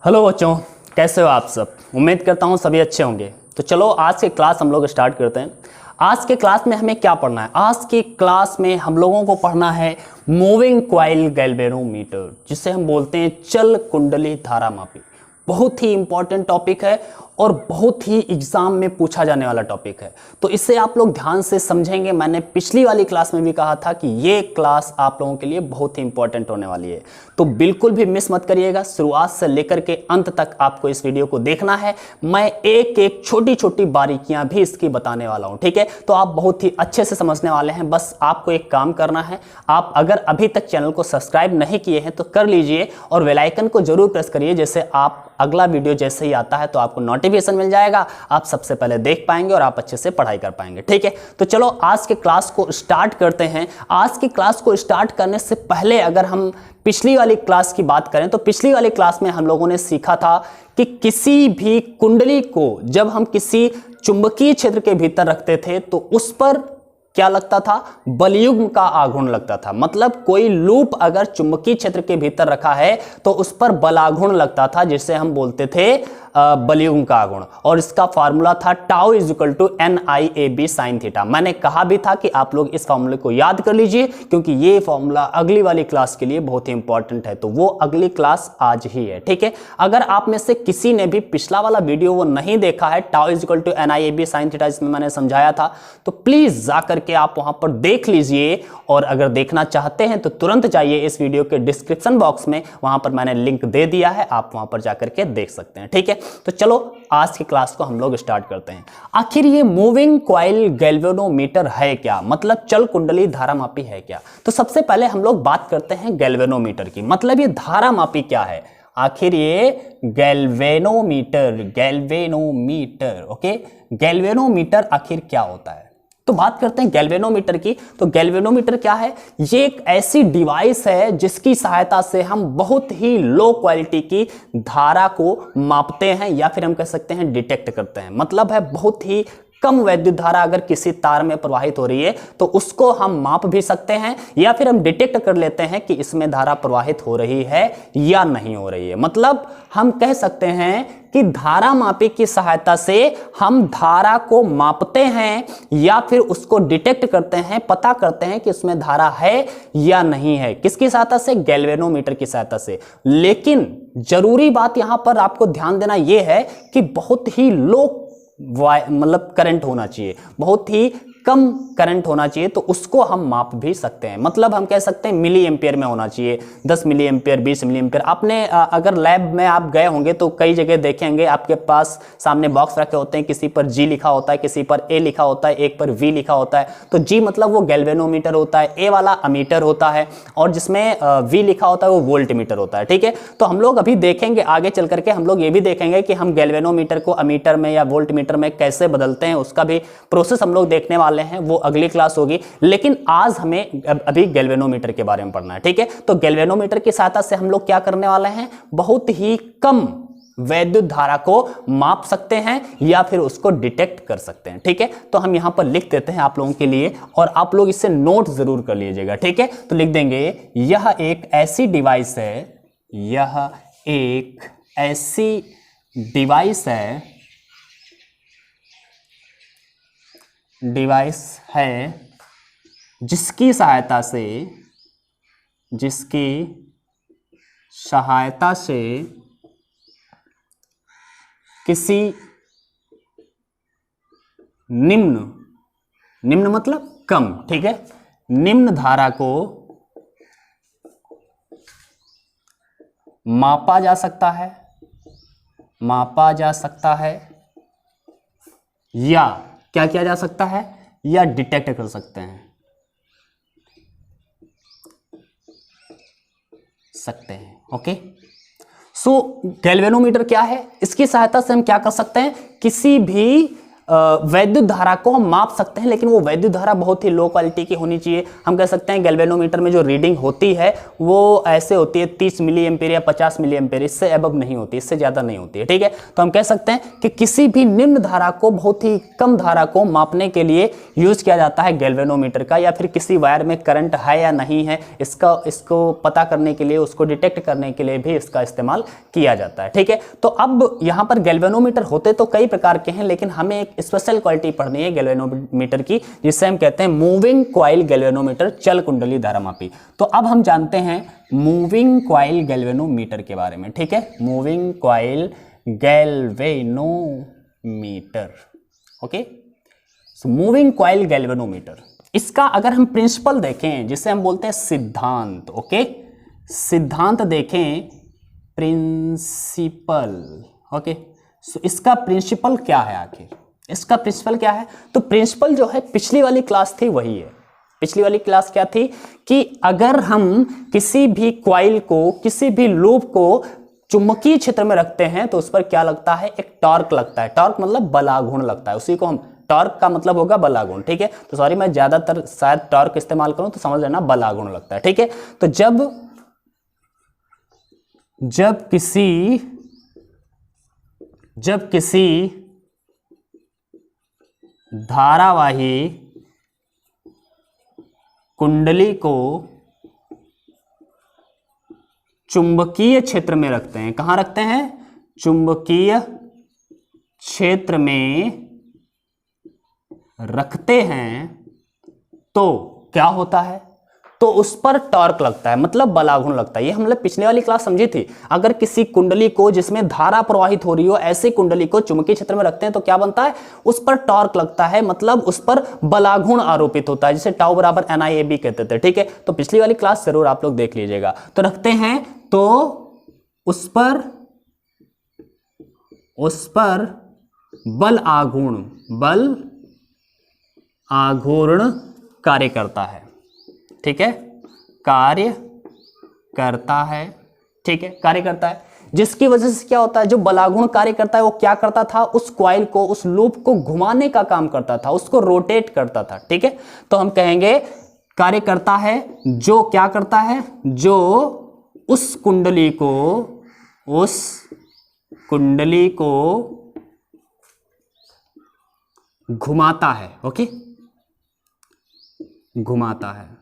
Hello बच्चों, कैसे हो आप सब। उम्मीद करता हूँ सभी अच्छे होंगे। तो चलो आज की क्लास हम लोग स्टार्ट करते हैं। आज के क्लास में हमें क्या पढ़ना है? आज की क्लास में हम लोगों को पढ़ना है मूविंग कॉइल गैल्वेनोमीटर, जिसे हम बोलते हैं चल कुंडली धारामापी। बहुत ही इंपॉर्टेंट टॉपिक है और बहुत ही एग्जाम में पूछा जाने वाला टॉपिक है, तो इसे आप लोग ध्यान से समझेंगे। मैंने पिछली वाली क्लास में भी कहा था कि ये क्लास आप लोगों के लिए बहुत ही इंपॉर्टेंट होने वाली है, तो बिल्कुल भी मिस मत करिएगा। शुरुआत से लेकर के अंत तक आपको इस वीडियो को देखना है। मैं एक एक छोटी छोटी बारीकियां भी इसकी बताने वाला हूं, ठीक है? तो आप बहुत ही अच्छे से समझने वाले हैं। बस आपको एक काम करना है, आप अगर अभी तक चैनल को सब्सक्राइब नहीं किए हैं तो कर लीजिए और बेल आइकन को जरूर प्रेस करिए, जैसे आप अगला वीडियो जैसे ही आता है तो आपको नोटिफिकेशन मिल जाएगा, आप सबसे पहले देख पाएंगे और आप अच्छे से पढ़ाई कर पाएंगे, ठीक है? तो चलो आज के क्लास को स्टार्ट करते हैं। आज की क्लास को स्टार्ट करने से पहले अगर हम पिछली वाली क्लास की बात करें तो पिछली वाली क्लास में हम लोगों ने सीखा था कि किसी भी कुंडली को जब हम किसी चुंबकीय क्षेत्र के भीतर रखते थे तो उस पर क्या लगता था? बलयुग्म का आघूर्ण लगता था। मतलब कोई लूप अगर चुंबकीय क्षेत्र के भीतर रखा है तो उस पर बलाघूर्ण लगता था, जिसे हम बोलते थे बलयुग्म का आघूर्ण, और इसका फार्मूला था tau is equal to NIAB sin theta. मैंने कहा भी था कि आप लोग इस फार्मूले को याद कर लीजिए, क्योंकि ये फार्मूला अगली वाली क्लास के लिए बहुत ही इंपॉर्टेंट है। तो वो अगली क्लास आज ही है, ठीक है? अगर आप में से किसी ने भी पिछला वाला वीडियो वो नहीं देखा है, tau is equal to NIAB sin theta, इसमें मैंने समझाया था, तो प्लीज जाकर के आप वहां पर देख लीजिए। और अगर देखना चाहते हैं तो तुरंत जाइए इस वीडियो के डिस्क्रिप्शन बॉक्स में, वहां पर मैंने लिंक दे दिया है, आप वहां पर जाकर के देख सकते हैं, ठीक है? तो चलो आज की क्लास को हम लोग स्टार्ट करते हैं। आखिर ये मूविंग कॉइल गैल्वेनोमीटर है क्या? मतलब चल कुंडली धारामापी है क्या? तो सबसे पहले हम लोग बात करते हैं गैल्वेनोमीटर की। मतलब ये धारामापी क्या है? आखिर ये गैल्वेनोमीटर, ओके, गैल्वेनोमीटर आखिर क्या होता है? तो बात करते हैं गैल्वेनोमीटर की। तो गैल्वेनोमीटर क्या है? ये एक ऐसी डिवाइस है जिसकी सहायता से हम बहुत ही लो क्वालिटी की धारा को मापते हैं, या फिर हम कह सकते हैं डिटेक्ट करते हैं। मतलब है बहुत ही कम वैद्युत धारा अगर किसी तार में प्रवाहित हो रही है तो उसको हम माप भी सकते हैं, या फिर हम डिटेक्ट कर लेते हैं कि इसमें धारा प्रवाहित हो रही है या नहीं हो रही है। मतलब हम कह सकते हैं कि धारा मापी की सहायता से हम धारा को मापते हैं या फिर उसको डिटेक्ट करते हैं, पता करते हैं कि उसमें धारा है या नहीं है। किसकी सहायता से? गैल्वेनोमीटर की सहायता से। लेकिन जरूरी बात यहां पर आपको ध्यान देना यह है कि बहुत ही लो मतलब करंट होना चाहिए, बहुत ही कम करंट होना चाहिए, तो उसको हम माप भी सकते हैं। मतलब हम कह सकते हैं मिली एम्पियर में होना चाहिए, 10 मिली एम्पियर, 20 मिली एम्पियर। आपने अगर लैब में आप गए होंगे तो कई जगह देखेंगे आपके पास सामने बॉक्स रखे होते हैं, किसी पर G लिखा होता है, किसी पर A लिखा होता है, एक पर V लिखा होता है। तो G मतलब वो गैल्वेनोमीटर होता है, A वाला अमीटर होता है, और जिसमें V लिखा होता है वो वोल्टमीटर होता है, ठीक है? तो हम लोग अभी देखेंगे आगे चल करके, हम लोग ये भी देखेंगे कि हम गैल्वेनोमीटर को अमीटर में या वोल्टमीटर में कैसे बदलते हैं, उसका भी प्रोसेस हम लोग देखने वाले हैं, वो अगली क्लास होगी। लेकिन आज हमें अभी गैल्वेनोमीटर के बारे में पढ़ना है, ठीक है? तो गैल्वेनोमीटर की सहायता से हम लोग क्या करने वाले हैं? बहुत ही कम वैद्युत धारा को माप सकते हैं या फिर उसको डिटेक्ट कर सकते हैं, ठीक है? तो हम यहां पर लिख देते हैं आप लोगों के लिए, और आप लोग इससे नोट जरूर कर लीजिएगा, ठीक है? तो लिख देंगे, यह एक ऐसी डिवाइस है, यह एक ऐसी डिवाइस है जिसकी सहायता से किसी निम्न मतलब कम, ठीक है, निम्न धारा को मापा जा सकता है या क्या किया जा सकता है? या डिटेक्ट कर सकते हैं, ओके? सो गैल्वेनोमीटर क्या है? इसकी सहायता से हम क्या कर सकते हैं? किसी भी वैद्युत धारा को हम माप सकते हैं, लेकिन वो वैद्युत धारा बहुत ही लो क्वालिटी की होनी चाहिए। हम कह सकते हैं गैल्वेनोमीटर में जो रीडिंग होती है वो ऐसे होती है 30 मिली एम्पीयर या 50 मिली एम्पीयर, इससे अबव नहीं होती, इससे ज़्यादा नहीं होती है, ठीक है। तो हम कह सकते हैं कि किसी भी निम्न धारा को, बहुत ही कम धारा को मापने के लिए यूज किया जाता है गैल्वेनोमीटर का, या फिर किसी वायर में करंट है या नहीं है इसको पता करने के लिए, उसको डिटेक्ट करने के लिए भी इसका इस्तेमाल किया जाता है, ठीक है। तो अब यहाँ पर गैल्वेनोमीटर होते तो कई प्रकार के हैं, लेकिन हमें एक स्पेशल क्वालिटी पढ़नी है गैल्वेनोमीटर की, जिससे हम कहते हैं मूविंग कॉइल गैल्वेनोमीटर, चल कुंडली धारामापी। तो अब हम जानते हैं मूविंग कॉइल गैल्वेनोमीटर के बारे में, ठीक है। Moving coil galvanometer, okay. So moving coil galvanometer, इसका अगर हम प्रिंसिपल देखें, जिसे हम बोलते हैं सिद्धांत, ओके, सिद्धांत देखें, प्रिंसिपल, ओके। सो इसका प्रिंसिपल क्या है, आखिर इसका प्रिंसिपल क्या है? तो प्रिंसिपल जो है पिछली वाली क्लास थी वही है। पिछली वाली क्लास क्या थी कि अगर हम किसी भी कॉइल को, किसी भी लूप को चुंबकीय क्षेत्र में रखते हैं तो उस पर क्या लगता है, एक टॉर्क लगता है। टॉर्क मतलब बलाघूर्ण लगता है, उसी को हम, टॉर्क का मतलब होगा बलाघूर्ण, ठीक है। तो सॉरी, मैं ज्यादातर शायद टॉर्क इस्तेमाल करूं तो समझ लेना बलाघूर्ण लगता है, ठीक है। तो जब किसी धारावाही कुंडली को चुंबकीय क्षेत्र में रखते हैं, कहां रखते हैं, चुंबकीय क्षेत्र में रखते हैं, तो क्या होता है, तो उस पर टॉर्क लगता है, मतलब बलाघूर्ण लगता है। ये हम लोग पिछले वाली क्लास समझी थी। अगर किसी कुंडली को जिसमें धारा प्रवाहित हो रही हो, ऐसी कुंडली को चुंबकीय क्षेत्र में रखते हैं तो क्या बनता है, उस पर टॉर्क लगता है, मतलब उस पर बलाघूर्ण आरोपित होता है, जिसे टाउ बराबर NIAB कहते थे, ठीक है। तो पिछली वाली क्लास जरूर आप लोग देख लीजिएगा। तो रखते हैं तो उस पर बल आघूर्ण कार्य करता है, ठीक है, कार्य करता है, ठीक है, कार्य करता है। जिसकी वजह से क्या होता है, जो बलाघूर्ण कार्य करता है वो क्या करता था, उस कॉइल को, उस लूप को घुमाने का काम करता था, उसको रोटेट करता था, ठीक है। तो हम कहेंगे कार्य करता है, जो क्या करता है, जो उस कुंडली को घुमाता है, ओके, घुमाता है।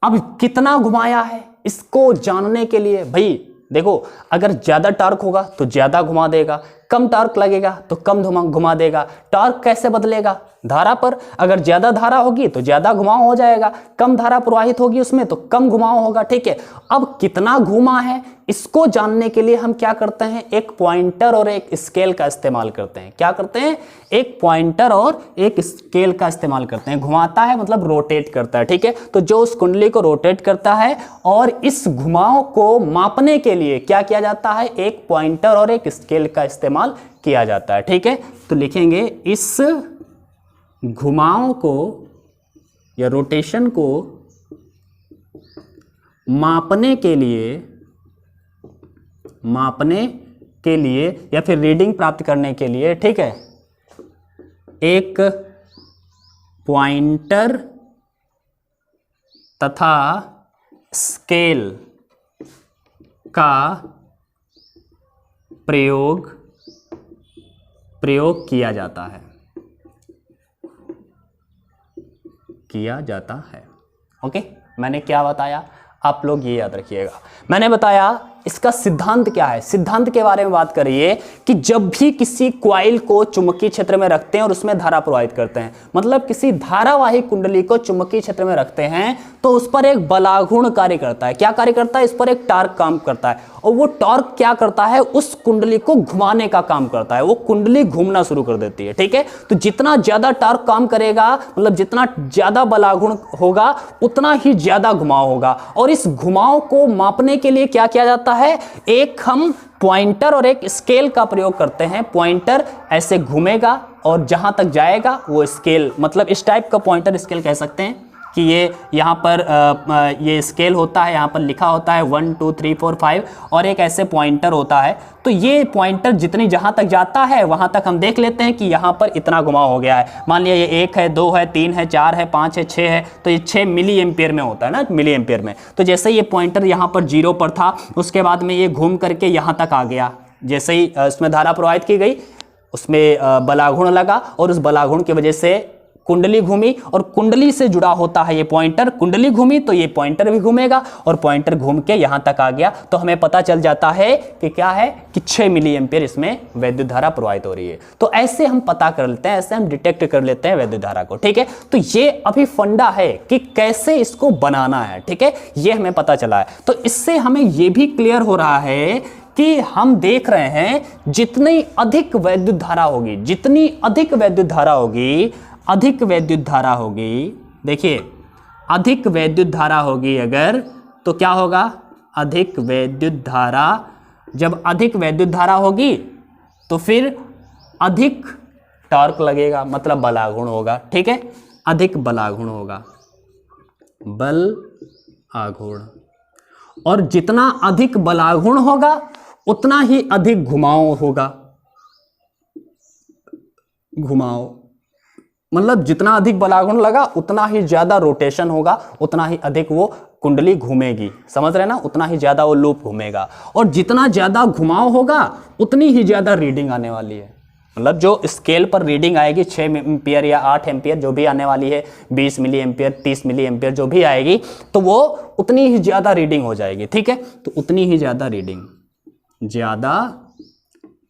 अब कितना घुमाया है इसको जानने के लिए, भाई देखो, अगर ज्यादा टॉर्क होगा तो ज्यादा घुमा देगा, कम टॉर्क लगेगा तो कम घुमा देगा। टॉर्क कैसे बदलेगा, धारा पर, अगर ज्यादा धारा होगी तो ज्यादा घुमाव हो जाएगा, कम धारा प्रवाहित होगी उसमें तो कम घुमाव होगा, ठीक है। अब कितना घुमा है इसको जानने के लिए हम क्या करते हैं, एक पॉइंटर और एक स्केल का इस्तेमाल करते हैं। क्या करते हैं, एक पॉइंटर और एक स्केल का इस्तेमाल करते हैं। घुमाता है मतलब रोटेट करता है, ठीक है। तो जो उस कुंडली को रोटेट करता है, और इस घुमाव को मापने के लिए क्या किया जाता है, एक पॉइंटर और एक स्केल का इस्तेमाल किया जाता है, ठीक है। तो लिखेंगे इस घुमाव को या रोटेशन को मापने के लिए या फिर रीडिंग प्राप्त करने के लिए, ठीक है, एक पॉइंटर तथा स्केल का प्रयोग किया जाता है, ओके। मैंने क्या बताया, आप लोग ये याद रखिएगा। मैंने बताया इसका सिद्धांत क्या है। सिद्धांत के बारे में बात करिए कि जब भी किसी कॉइल को चुंबकीय क्षेत्र में रखते हैं और उसमें धारा प्रवाहित करते हैं, मतलब किसी धारावाही कुंडली को चुंबकीय क्षेत्र में रखते हैं, तो उस पर एक बलाघूर्ण कार्य करता है। क्या कार्य करता है, इस पर एक टॉर्क काम करता है, और वो टॉर्क क्या करता है, उस कुंडली को घुमाने का काम करता है। वो कुंडली घूमना शुरू कर देती है, ठीक है। तो जितना ज्यादा टॉर्क काम करेगा, मतलब जितना ज्यादा बलाघूर्ण होगा, उतना ही ज्यादा घुमाव होगा। और इस घुमाव को मापने के लिए क्या किया जाता है, एक हम पॉइंटर और एक स्केल का प्रयोग करते हैं। पॉइंटर ऐसे घूमेगा और जहां तक जाएगा वो स्केल, मतलब इस टाइप का पॉइंटर स्केल कह सकते हैं, कि ये यहाँ पर ये स्केल होता है, यहाँ पर लिखा होता है 1 2 3 4 5 और एक ऐसे पॉइंटर होता है। तो ये पॉइंटर जितनी जहाँ तक जाता है वहाँ तक हम देख लेते हैं कि यहाँ पर इतना घुमाव हो गया है। मान लिया ये 1 है, 2 है, 3 है, 4 है, 5 है, 6 है, तो ये 6 मिली एम्पियर में होता है ना, मिली एम्पियर में। तो जैसे ये पॉइंटर यहाँ पर 0 पर था, उसके बाद में ये घूम करके यहाँ तक आ गया। जैसे ही उसमें धारा प्रवाहित की गई, उसमें बलाघूर्ण लगा और उस बलाघूर्ण की वजह से कुंडली घूमी और कुंडली से जुड़ा होता है ये पॉइंटर। कुंडली घूमी तो ये पॉइंटर भी घूमेगा और पॉइंटर घूम के यहाँ तक आ गया। तो हमें पता चल जाता है कि क्या है कि 6 मिली एम्पियर इसमें वैद्युत धारा प्रवाहित हो रही है। तो ऐसे हम पता कर लेते हैं, ऐसे हम डिटेक्ट कर लेते हैं वैद्युत धारा को। ठीक है, तो ये अभी फंडा है कि कैसे इसको बनाना है। ठीक है, ये हमें पता चला है। तो इससे हमें ये भी क्लियर हो रहा है कि हम देख रहे हैं जितनी अधिक वैद्युत धारा होगी, जितनी अधिक वैद्युत धारा होगी, अधिक वैद्युत धारा होगी, देखिए अधिक वैद्युत धारा होगी अगर, तो क्या होगा, अधिक वैद्युत धारा, जब अधिक वैद्युत धारा होगी तो फिर अधिक टॉर्क लगेगा, मतलब बलाघूर्ण होगा। ठीक है, अधिक बलाघूर्ण होगा, बल आघूर्ण, और जितना अधिक बलाघूर्ण होगा उतना ही अधिक घुमाव होगा। घुमाव मतलब जितना अधिक बलाघूर्ण लगा उतना ही ज्यादा रोटेशन होगा, उतना ही अधिक वो कुंडली घूमेगी। समझ रहे ना, उतना ही ज्यादा वो लूप घूमेगा। और जितना ज्यादा घुमाव होगा उतनी ही ज्यादा रीडिंग आने वाली है। मतलब जो स्केल पर रीडिंग आएगी 6 एम्पियर या 8 एम्पियर जो भी आने वाली है, 20 मिली एम्पियर, 30 मिली एम्पियर जो भी आएगी, तो वो उतनी ही ज्यादा रीडिंग हो जाएगी। ठीक है, तो उतनी ही ज्यादा रीडिंग, ज्यादा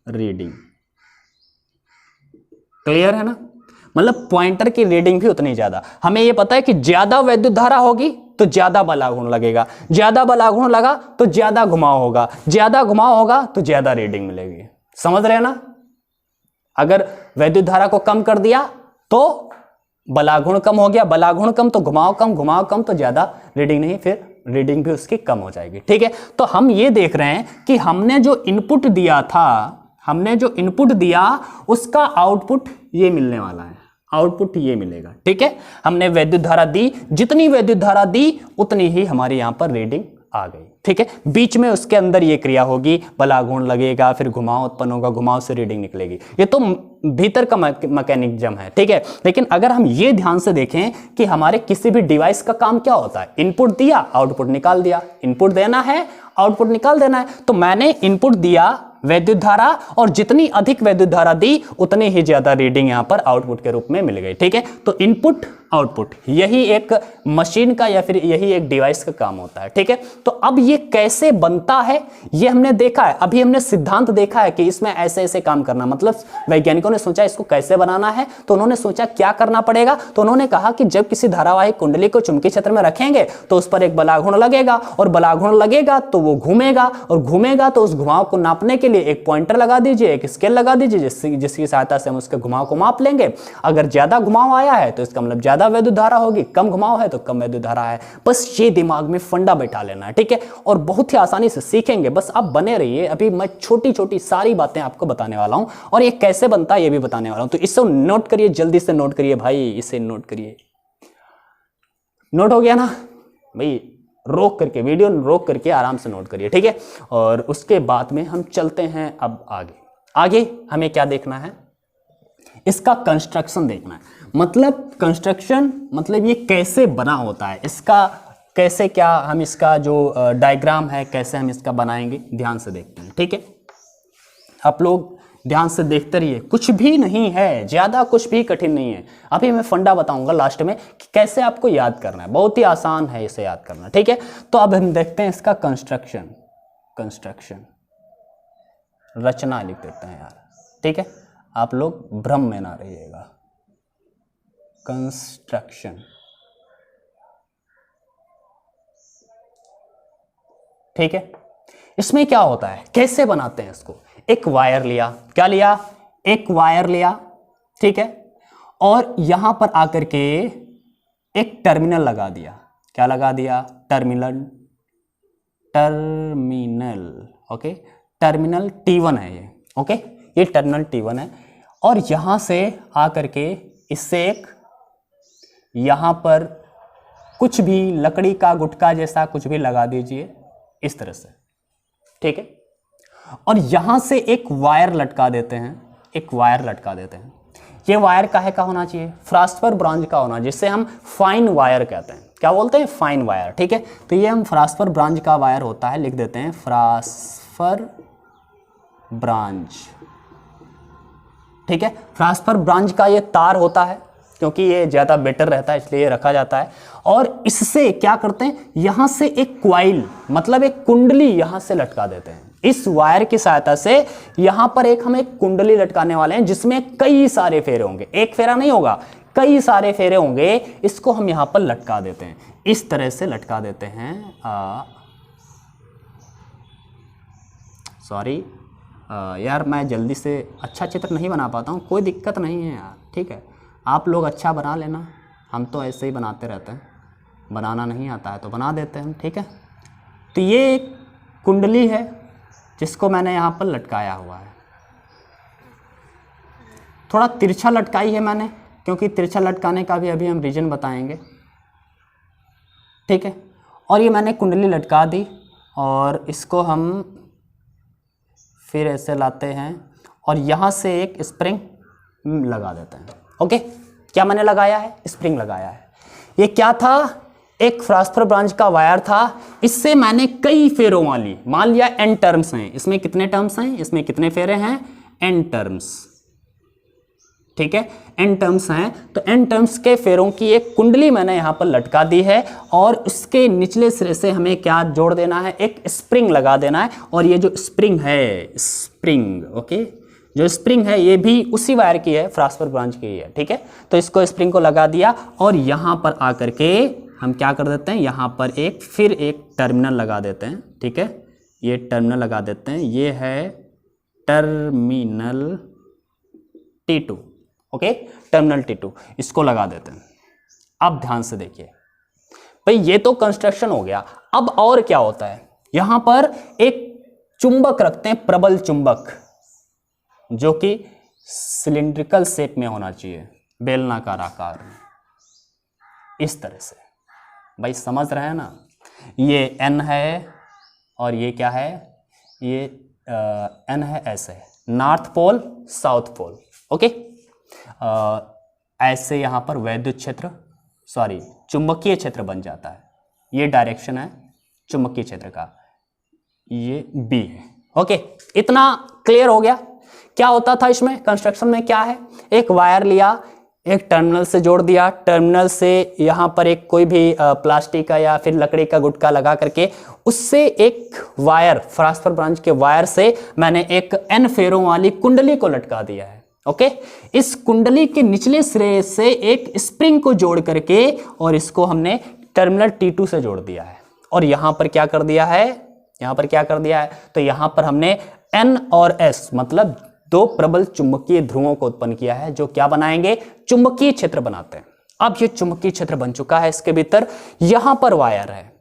रीडिंग, क्लियर है ना। मतलब पॉइंटर की रीडिंग भी उतनी ज्यादा। हमें यह पता है कि ज्यादा वैद्युत धारा होगी तो ज्यादा बलाघूर्ण लगेगा, ज्यादा बलाघूर्ण लगा तो ज्यादा घुमाव होगा, ज्यादा घुमाव होगा तो ज्यादा रीडिंग मिलेगी। समझ रहे हैं ना। अगर वैद्युत धारा को कम कर दिया तो बलाघूर्ण कम हो गया, बलाघूर्ण कम तो घुमाव कम, घुमाव कम तो ज्यादा रीडिंग नहीं, फिर रीडिंग भी उसकी कम हो जाएगी। ठीक है, तो हम ये देख रहे हैं कि हमने जो इनपुट दिया था, हमने जो इनपुट दिया उसका आउटपुट ये मिलने वाला है, आउटपुट ये मिलेगा। ठीक है, हमने वैद्युत धारा दी, जितनी वैद्युत धारा दी उतनी ही हमारी यहां पर रीडिंग आ गई। ठीक है, बीच में उसके अंदर ये क्रिया होगी, बलाघूर्ण लगेगा, फिर घुमाव उत्पन्न होगा, घुमाव से रीडिंग निकलेगी। ये तो भीतर का मैकेनिज्म है। ठीक है, लेकिन अगर हम ये ध्यान से देखें कि हमारे किसी भी डिवाइस का काम क्या होता है, इनपुट दिया आउटपुट निकाल दिया, इनपुट देना है आउटपुट निकाल देना है। तो मैंने इनपुट दिया वैद्युत धारा और जितनी अधिक वैद्युत धारा दी उतनी ही ज्यादा रीडिंग यहां पर आउटपुट के रूप में मिल गई। ठीक है, तो इनपुट आउटपुट यही एक मशीन का या फिर यही एक डिवाइस का काम होता है। ठीक है, तो अब ये कैसे बनता है ये हमने देखा है, अभी हमने सिद्धांत देखा है कि इसमें ऐसे ऐसे काम करना, मतलब वैज्ञानिकों ने सोचा इसको कैसे बनाना है। तो उन्होंने सोचा क्या करना पड़ेगा, तो उन्होंने कहा कि जब किसी धारावाहिक कुंडली को चुंबकीय क्षेत्र में रखेंगे तो उस पर एक बलाघूर्ण लगेगा, और बलाघूर्ण लगेगा तो वो घूमेगा, और घूमेगा तो उस घुमाव को नापने के लिए एक पॉइंटर लगा दीजिए, एक स्केल लगा दीजिए, जिसकी सहायता से हम उसके घुमाव को माप लेंगे। अगर ज्यादा घुमाव आया है तो इसका मतलब ज्यादा वैद्युत धारा होगी, कम घुमाव है तो कम वैद्युत धारा है। बस ये दिमाग में फंडा बैठा लेना है। ठीक है, और बहुत ही आसानी से सीखेंगे, बस आप बने रहिए। अभी मैं छोटी छोटी सारी बातें आपको बताने वाला हूं और ये कैसे बनता है ये भी बताने वाला हूं। तो इसको नोट करिए, जल्दी से नोट करिए भाई, इसे नोट करिए। नोट हो गया ना भाई, रोक करके वीडियो रोक करके आराम से नोट करिए। ठीक है, और उसके बाद में हम चलते हैं अब आगे। आगे हमें क्या देखना है, इसका कंस्ट्रक्शन देखना है। मतलब कंस्ट्रक्शन मतलब ये कैसे बना होता है, इसका कैसे क्या हम इसका जो डायग्राम है कैसे हम इसका बनाएंगे, ध्यान से देखते हैं। ठीक है, आप लोग ध्यान से देखते रहिए, कुछ भी नहीं है, ज्यादा कुछ भी कठिन नहीं है। अभी मैं फंडा बताऊंगा लास्ट में कि कैसे आपको याद करना है, बहुत ही आसान है इसे याद करना। ठीक है, तो अब हम देखते हैं इसका कंस्ट्रक्शन। कंस्ट्रक्शन रचना लिख देते हैं यार। ठीक है, आप लोग भ्रम में ना रहिएगा। कंस्ट्रक्शन, ठीक है, इसमें क्या होता है, कैसे बनाते हैं इसको। एक वायर लिया, क्या लिया, एक वायर लिया, ठीक है, और यहां पर आकर के एक टर्मिनल लगा दिया। क्या लगा दिया, terminal, terminal, okay, terminal T1 है ये, ओके, ये टर्मिनल T1 है। और यहां से आकर के इससे एक यहां पर कुछ भी लकड़ी का गुटका जैसा कुछ भी लगा दीजिए इस तरह से, ठीक है। और यहां से एक वायर लटका देते हैं, एक वायर लटका देते हैं। ये वायर काहे का होना चाहिए? फास्फर ब्रॉन्ज का होना, जिससे हम फाइन वायर कहते हैं। क्या बोलते हैं? फाइन वायर, ठीक है। तो ये हम फास्फर ब्रॉन्ज का वायर होता है, लिख देते हैं फास्फर ब्रॉन्ज, ठीक है। फास्फर ब्रॉन्ज का ये तार होता है, क्योंकि ये ज़्यादा बेटर रहता है इसलिए ये रखा जाता है। और इससे क्या करते हैं, यहाँ से एक क्वाइल मतलब एक कुंडली यहाँ से लटका देते हैं। इस वायर की सहायता से यहाँ पर हम एक कुंडली लटकाने वाले हैं, जिसमें कई सारे फेरे होंगे, एक फेरा नहीं होगा, कई सारे फेरे होंगे। इसको हम यहाँ पर लटका देते हैं, इस तरह से लटका देते हैं। सॉरी यार, मैं जल्दी से अच्छा चित्र नहीं बना पाता हूँ, कोई दिक्कत नहीं है यार, ठीक है। आप लोग अच्छा बना लेना, हम तो ऐसे ही बनाते रहते हैं, बनाना नहीं आता है तो बना देते हैं, ठीक है। तो ये एक कुंडली है जिसको मैंने यहाँ पर लटकाया हुआ है। थोड़ा तिरछा लटकाई है मैंने, क्योंकि तिरछा लटकाने का भी अभी हम रीजन बताएंगे, ठीक है। और ये मैंने कुंडली लटका दी और इसको हम फिर ऐसे लाते हैं और यहाँ से एक स्प्रिंग लगा देते हैं। ओके, क्या मैंने लगाया है? स्प्रिंग लगाया है। ये क्या था? एक फास्फर ब्रॉन्ज का वायर था, इससे मैंने कई फेरों वाली, मान लिया n टर्म्स हैं, इसमें कितने टर्म्स हैं, इसमें कितने फेरे हैं? n टर्म्स, ठीक है, n टर्म्स हैं। तो n टर्म्स के फेरों की एक कुंडली मैंने यहाँ पर लटका दी है और उसके निचले सिरे से हमें क्या जोड़ देना है? एक स्प्रिंग लगा देना है। और ये जो स्प्रिंग है, स्प्रिंग, ओके, जो स्प्रिंग है ये भी उसी वायर की है, फास्फर ब्रॉन्ज की है, ठीक है। तो इसको स्प्रिंग को लगा दिया और यहाँ पर आकर के हम क्या कर देते हैं, यहाँ पर फिर एक टर्मिनल लगा देते हैं, ठीक है। ये टर्मिनल लगा देते हैं, ये है terminal T2, okay, terminal T2, इसको लगा देते हैं। अब ध्यान से देखिए भाई, ये तो कंस्ट्रक्शन हो गया। अब और क्या होता है, यहाँ पर एक चुंबक रखते हैं, प्रबल चुंबक, जो कि सिलिंड्रिकल शेप में होना चाहिए, बेलनाकार आकार में, इस तरह से। भाई समझ रहे हैं ना? ये N है और ये क्या है? ये N है, ऐसे north pole south pole, okay. ऐसे यहाँ पर वैद्युत क्षेत्र, सॉरी चुंबकीय क्षेत्र बन जाता है। ये डायरेक्शन है चुंबकीय क्षेत्र का, ये B है, ओके। इतना क्लियर हो गया? क्या होता था इसमें कंस्ट्रक्शन में? क्या है, एक वायर लिया, एक टर्मिनल से जोड़ दिया, टर्मिनल से यहाँ पर एक कोई भी प्लास्टिक का या फिर लकड़ी का गुटका लगा करके उससे एक वायर, फास्फर ब्रॉन्ज के वायर से मैंने एक n फेरों वाली कुंडली को लटका दिया है, ओके। इस कुंडली के निचले सिरे से एक स्प्रिंग को जोड़ करके और इसको हमने टर्मिनल T2 से जोड़ दिया है। और यहाँ पर क्या कर दिया है, यहाँ पर क्या कर दिया है, तो यहाँ पर हमने N और S मतलब दो प्रबल चुंबकीय ध्रुवों को उत्पन्न किया है, जो क्या बनाएंगे? चुंबकीय क्षेत्र बनाते हैं। अब ये चुंबकीय क्षेत्र बन चुका है, इसके भीतर यहाँ पर वायर है।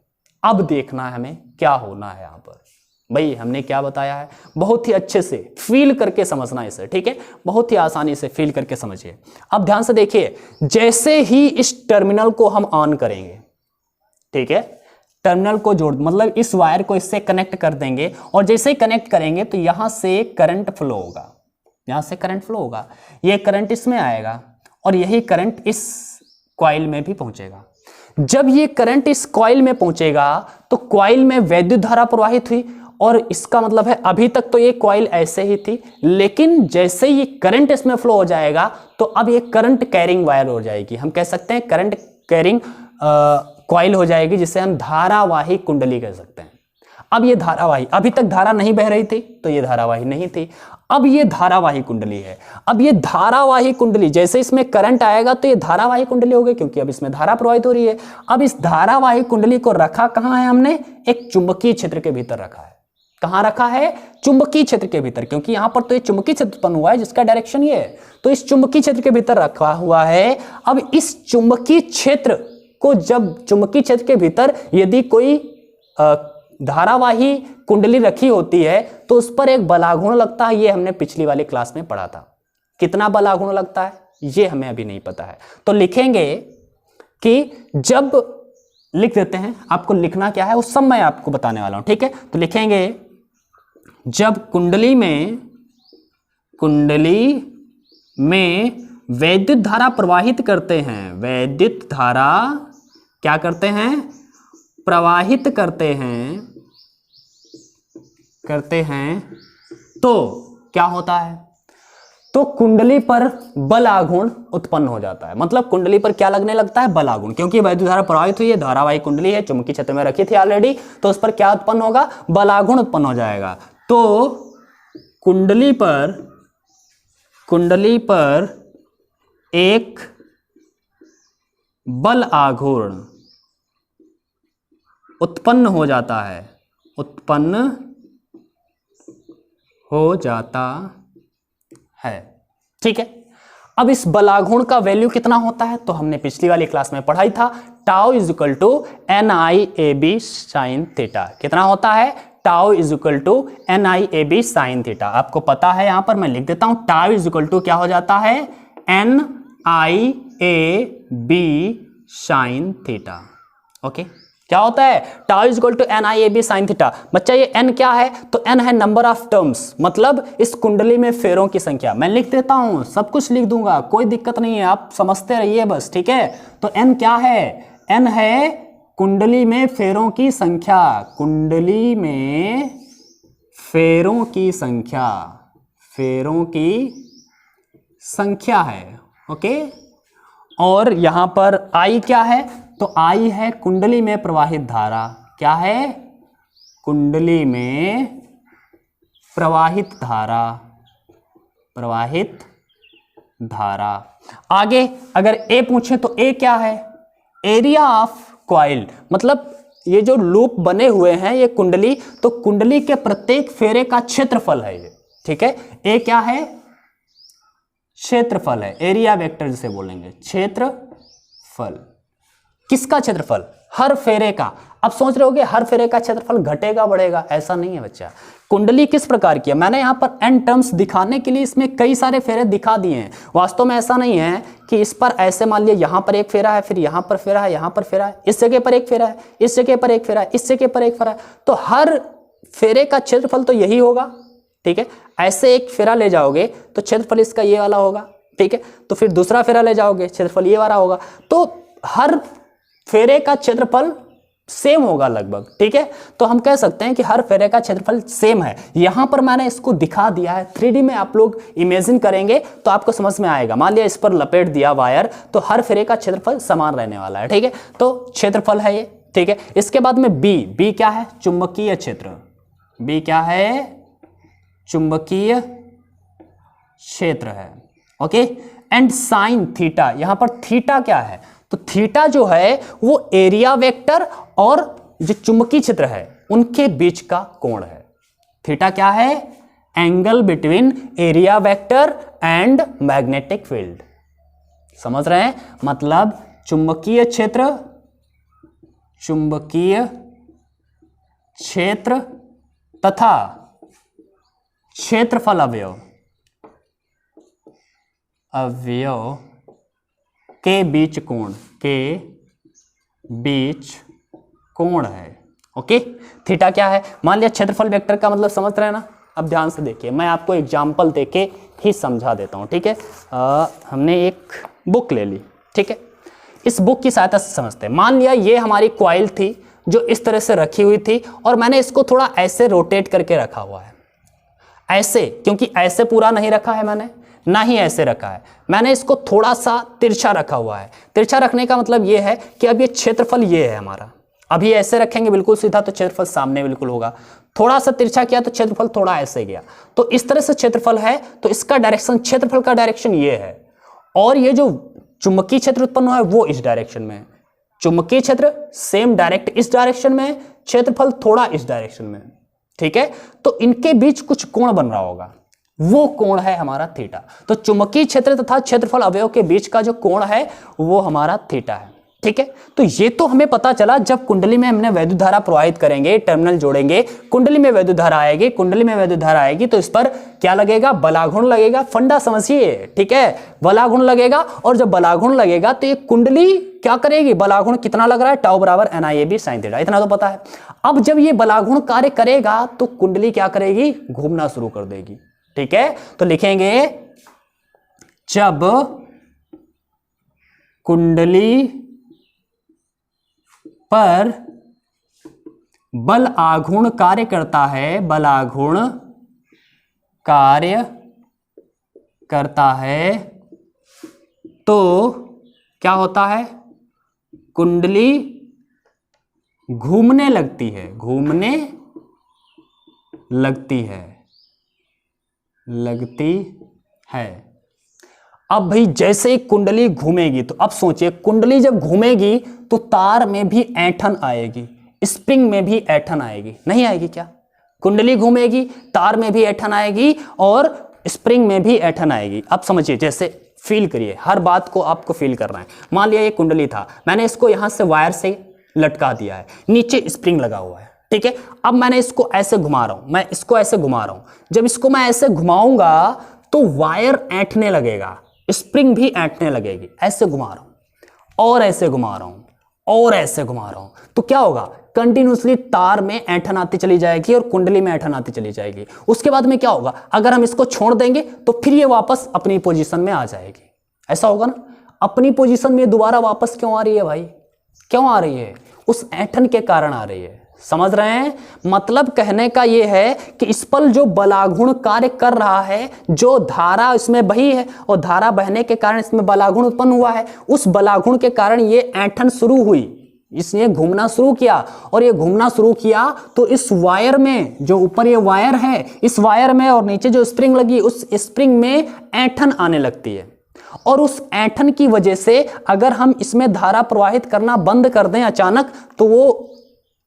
अब देखना है हमें क्या होना है यहाँ पर। भाई हमने क्या बताया है, बहुत ही अच्छे से फील करके समझना इसे, ठीक है, बहुत ही आसानी से फील करके समझिए। अब ध्यान से देखिए, जैसे ही इस टर्मिनल को हम ऑन करेंगे, ठीक है, टर्मिनल को जोड़ मतलब इस वायर को इससे कनेक्ट कर देंगे और जैसे ही कनेक्ट करेंगे तो यहां से करंट फ्लो होगा, यहां से करंट फ्लो होगा, ये करंट इसमें आएगा और यही करंट इस कॉइल में भी पहुंचेगा। जब ये करंट इस कॉइल में पहुंचेगा तो कॉइल में वैद्युत धारा प्रवाहित हुई और इसका मतलब है अभी तक तो ये कॉइल ऐसे ही थी, लेकिन जैसे ये करंट इसमें फ्लो हो जाएगा तो अब ये करंट कैरिंग वायर हो जाएगी। हम कह सकते हैं करंट कैरिंग कॉइल हो जाएगी, जिसे हम धारावाही कुंडली कह सकते हैं। अब ये धारावाही, अभी तक धारा नहीं बह रही थी तो ये धारावाही नहीं थी, अब ये धारावाही कुंडली है। अब ये धारावाही कुंडली, जैसे इसमें करंट आएगा तो ये धारावाही कुंडली हो गई, क्योंकि अब इसमें धारा प्रवाहित हो रही है। अब इस धारावाही कुंडली को रखा कहां है हमने? एक चुंबकीय क्षेत्र के भीतर रखा है। कहां रखा है? चुंबकीय क्षेत्र के भीतर, क्योंकि यहां पर तो ये चुंबकीय क्षेत्र उत्पन्न हुआ है जिसका डायरेक्शन ये है, तो इस चुंबकीय क्षेत्र के भीतर रखा हुआ है। अब इस चुंबकीय क्षेत्र को, जब चुंबकीय क्षेत्र के भीतर यदि कोई धारावाही कुंडली रखी होती है तो उस पर एक बलाघूर्ण लगता है। ये हमने पिछली वाली क्लास में पढ़ा था। कितना बलाघूर्ण लगता है ये हमें अभी नहीं पता है, तो लिखेंगे कि जब लिख देते हैं, आपको लिखना क्या है उस सब मैं आपको बताने वाला हूं, ठीक है। तो लिखेंगे जब कुंडली में वैद्युत धारा प्रवाहित करते हैं, वैद्युत धारा क्या करते हैं, प्रवाहित करते हैं तो क्या होता है, तो कुंडली पर बल आघूर्ण उत्पन्न हो जाता है। मतलब कुंडली पर क्या लगने लगता है, बल आघूर्ण, क्योंकि वैद्युत धारा प्रवाहित हुई है, धारावाही कुंडली है, चुंबकीय क्षेत्र में रखी थी ऑलरेडी, तो उस पर क्या उत्पन्न होगा, बल आघूर्ण उत्पन्न हो जाएगा। तो कुंडली पर एक बल आघूर्ण उत्पन्न हो जाता है, ठीक है। अब इस बल आघूर्ण का वैल्यू कितना होता है, तो हमने पिछली वाली क्लास में पढ़ाई था, tau is equal to NIAB sine theta. कितना होता है, tau is equal to NIAB sine theta. आपको पता है, यहां पर मैं लिख देता हूं, टाउ इज इक्वल टू क्या हो जाता है, NIAB साइन थीटा। ओके, क्या होता है, tau is equal to NIAB sine theta. बच्चा ये n क्या है, तो n है नंबर ऑफ टर्म्स, मतलब इस कुंडली में फेरों की संख्या। मैं लिख देता हूं, सब कुछ लिख दूंगा, कोई दिक्कत नहीं है, आप समझते रहिए बस, ठीक है। तो n क्या है, n है कुंडली में फेरों की संख्या, कुंडली में फेरों की संख्या है, ओके। और यहां पर I क्या है, तो I है कुंडली में प्रवाहित धारा। क्या है, कुंडली में प्रवाहित धारा। आगे अगर A पूछे तो A क्या है, एरिया ऑफ कॉइल, मतलब ये जो लूप बने हुए हैं ये कुंडली, तो कुंडली के प्रत्येक फेरे का क्षेत्रफल है ये, ठीक है। A क्या है, क्षेत्रफल है, एरिया वेक्टर जिसे बोलेंगे, क्षेत्रफल। किसका क्षेत्रफल, हर फेरे का। अब सोच रहे होगे हर फेरे का क्षेत्रफल घटेगा बढ़ेगा, ऐसा नहीं है बच्चा। कुंडली किस प्रकार की है, मैंने यहां पर n टर्म्स दिखाने के लिए इसमें कई सारे फेरे दिखा दिए हैं। वास्तव में ऐसा नहीं है कि इस पर ऐसे मान लिया यहां पर एक फेरा है, फिर यहां पर फेरा है, यहां पर फेरा है, इस जगह पर एक फेरा है, इस जगह पर एक फेरा है, इस जगह पर एक फेरा है, तो हर फेरे का क्षेत्रफल तो यही होगा, ठीक है। ऐसे एक फेरा ले जाओगे तो क्षेत्रफल इसका ये वाला होगा, ठीक है। तो फिर दूसरा फेरा ले जाओगे, क्षेत्रफल ये वाला होगा, तो हर फेरे का क्षेत्रफल सेम होगा लगभग, ठीक है। तो हम कह सकते हैं कि हर फेरे का क्षेत्रफल सेम है। यहां पर मैंने इसको दिखा दिया है, 3D में आप लोग इमेजिन करेंगे तो आपको समझ में आएगा। मान लिया इस पर लपेट दिया वायर, तो हर फेरे का क्षेत्रफल समान रहने वाला है, ठीक है। तो क्षेत्रफल है ये, ठीक है। इसके बाद में बी क्या है, चुंबकीय क्षेत्र। बी क्या है, चुंबकीय क्षेत्र है, ओके। एंड साइन थीटा, यहां पर थीटा क्या है, तो थीटा जो है वो एरिया वेक्टर और जो चुंबकीय क्षेत्र है उनके बीच का कोण है। थीटा क्या है, angle between area vector and magnetic field. समझ रहे हैं, मतलब चुंबकीय क्षेत्र तथा क्षेत्रफल अवयव के बीच कोण है, ओके। थीटा क्या है, मान लिया क्षेत्रफल वेक्टर का मतलब समझ रहे हैं ना। अब ध्यान से देखिए, मैं आपको एग्जांपल देके ही समझा देता हूं, ठीक है। हमने एक बुक ले ली, ठीक है। इस बुक की सहायता से समझते हैं। मान लिया ये हमारी कॉइल थी जो इस तरह से रखी हुई थी, और मैंने इसको थोड़ा ऐसे रोटेट करके रखा हुआ है, ऐसे, क्योंकि ऐसे पूरा नहीं रखा है मैंने, ना ही ऐसे रखा है, मैंने इसको थोड़ा सा तिरछा रखा हुआ है। तिरछा रखने का मतलब ये है कि अब ये क्षेत्रफल ये है हमारा। अभी ऐसे रखेंगे बिल्कुल सीधा तो क्षेत्रफल सामने बिल्कुल होगा, थोड़ा सा तिरछा किया तो क्षेत्रफल थोड़ा ऐसे गया, तो इस तरह से क्षेत्रफल है। तो इसका डायरेक्शन, क्षेत्रफल का डायरेक्शन ये है, और ये जो चुंबकीय क्षेत्र उत्पन्न हुआ है वो इस डायरेक्शन में है। चुंबकीय क्षेत्र सेम डायरेक्ट इस डायरेक्शन में, क्षेत्रफल थोड़ा इस डायरेक्शन में, ठीक है। तो इनके बीच कुछ कोण बन रहा होगा, वो कोण है हमारा थीटा। तो चुंबकीय क्षेत्र तथा क्षेत्रफल अवयव के बीच का जो कोण है वो हमारा थीटा है, ठीक है, तो ये तो हमें पता चला जब कुंडली में हमने वैद्युत धारा प्रवाहित करेंगे, टर्मिनल जोड़ेंगे, कुंडली में वैद्युत धारा आएगी, कुंडली में वैद्युत धारा आएगी तो इस पर क्या लगेगा, बलाघूर्ण लगेगा। फंडा समझिए, ठीक है, बलाघूर्ण लगेगा। और जब बलाघूर्ण लगेगा तो ये कुंडली क्या करेगी, बलाघूर्ण कितना लग रहा है, टाउ बराबर NIAB sin थीटा, इतना तो पता है। अब जब ये बलाघूर्ण कार्य करेगा तो कुंडली क्या करेगी, घूमना शुरू कर देगी। ठीक है, तो लिखेंगे जब कुंडली पर बल आघूर्ण कार्य करता है, बल आघूर्ण कार्य करता है तो क्या होता है, कुंडली घूमने लगती है, घूमने लगती है, लगती है। अब भाई जैसे ही कुंडली घूमेगी तो अब सोचिए, कुंडली जब घूमेगी तो तार में भी ऐंठन आएगी, स्प्रिंग में भी ऐंठन आएगी, नहीं आएगी क्या? कुंडली घूमेगी, तार में भी ऐंठन आएगी और स्प्रिंग में भी ऐंठन आएगी। अब समझिए, जैसे फील करिए, हर बात को आपको फील करना है। मान लिया ये कुंडली था, मैंने इसको यहां से वायर से लटका दिया है, नीचे स्प्रिंग लगा हुआ है, ठीक है। अब मैंने इसको ऐसे घुमा रहा हूं, मैं इसको ऐसे घुमा रहा हूं। जब इसको मैं ऐसे घुमाऊंगा तो वायर ऐंठने लगेगा, स्प्रिंग भी ऐंठने लगेगी। ऐसे घुमा रहा हूं और ऐसे घुमा रहा हूं और ऐसे घुमा रहा हूं तो क्या होगा, कंटिन्यूसली तार में ऐंठन आती चली जाएगी और कुंडली में ऐंठन आती चली जाएगी। उसके बाद में क्या होगा, अगर हम इसको छोड़ देंगे तो फिर ये वापस अपनी पोजीशन में आ जाएगी। ऐसा होगा ना, अपनी पोजीशन में दोबारा वापस क्यों आ रही है भाई, क्यों आ रही है, उस ऐंठन के कारण आ रही है। समझ रहे हैं, मतलब कहने का यह है कि इस पर जो बलाघूर्ण कार्य कर रहा है, जो धारा इसमें बही है और धारा बहने के कारण इसमें बलाघूर्ण उत्पन्न हुआ है, उस बलाघूर्ण के कारण ये ऐंठन शुरू हुई, इसने घूमना शुरू किया। और ये घूमना शुरू किया तो इस वायर में, जो ऊपर ये वायर है, इस वायर में और नीचे जो स्प्रिंग लगी, उस स्प्रिंग में ऐंठन आने लगती है। और उस ऐंठन की वजह से अगर हम इसमें धारा प्रवाहित करना बंद कर दें अचानक, तो वो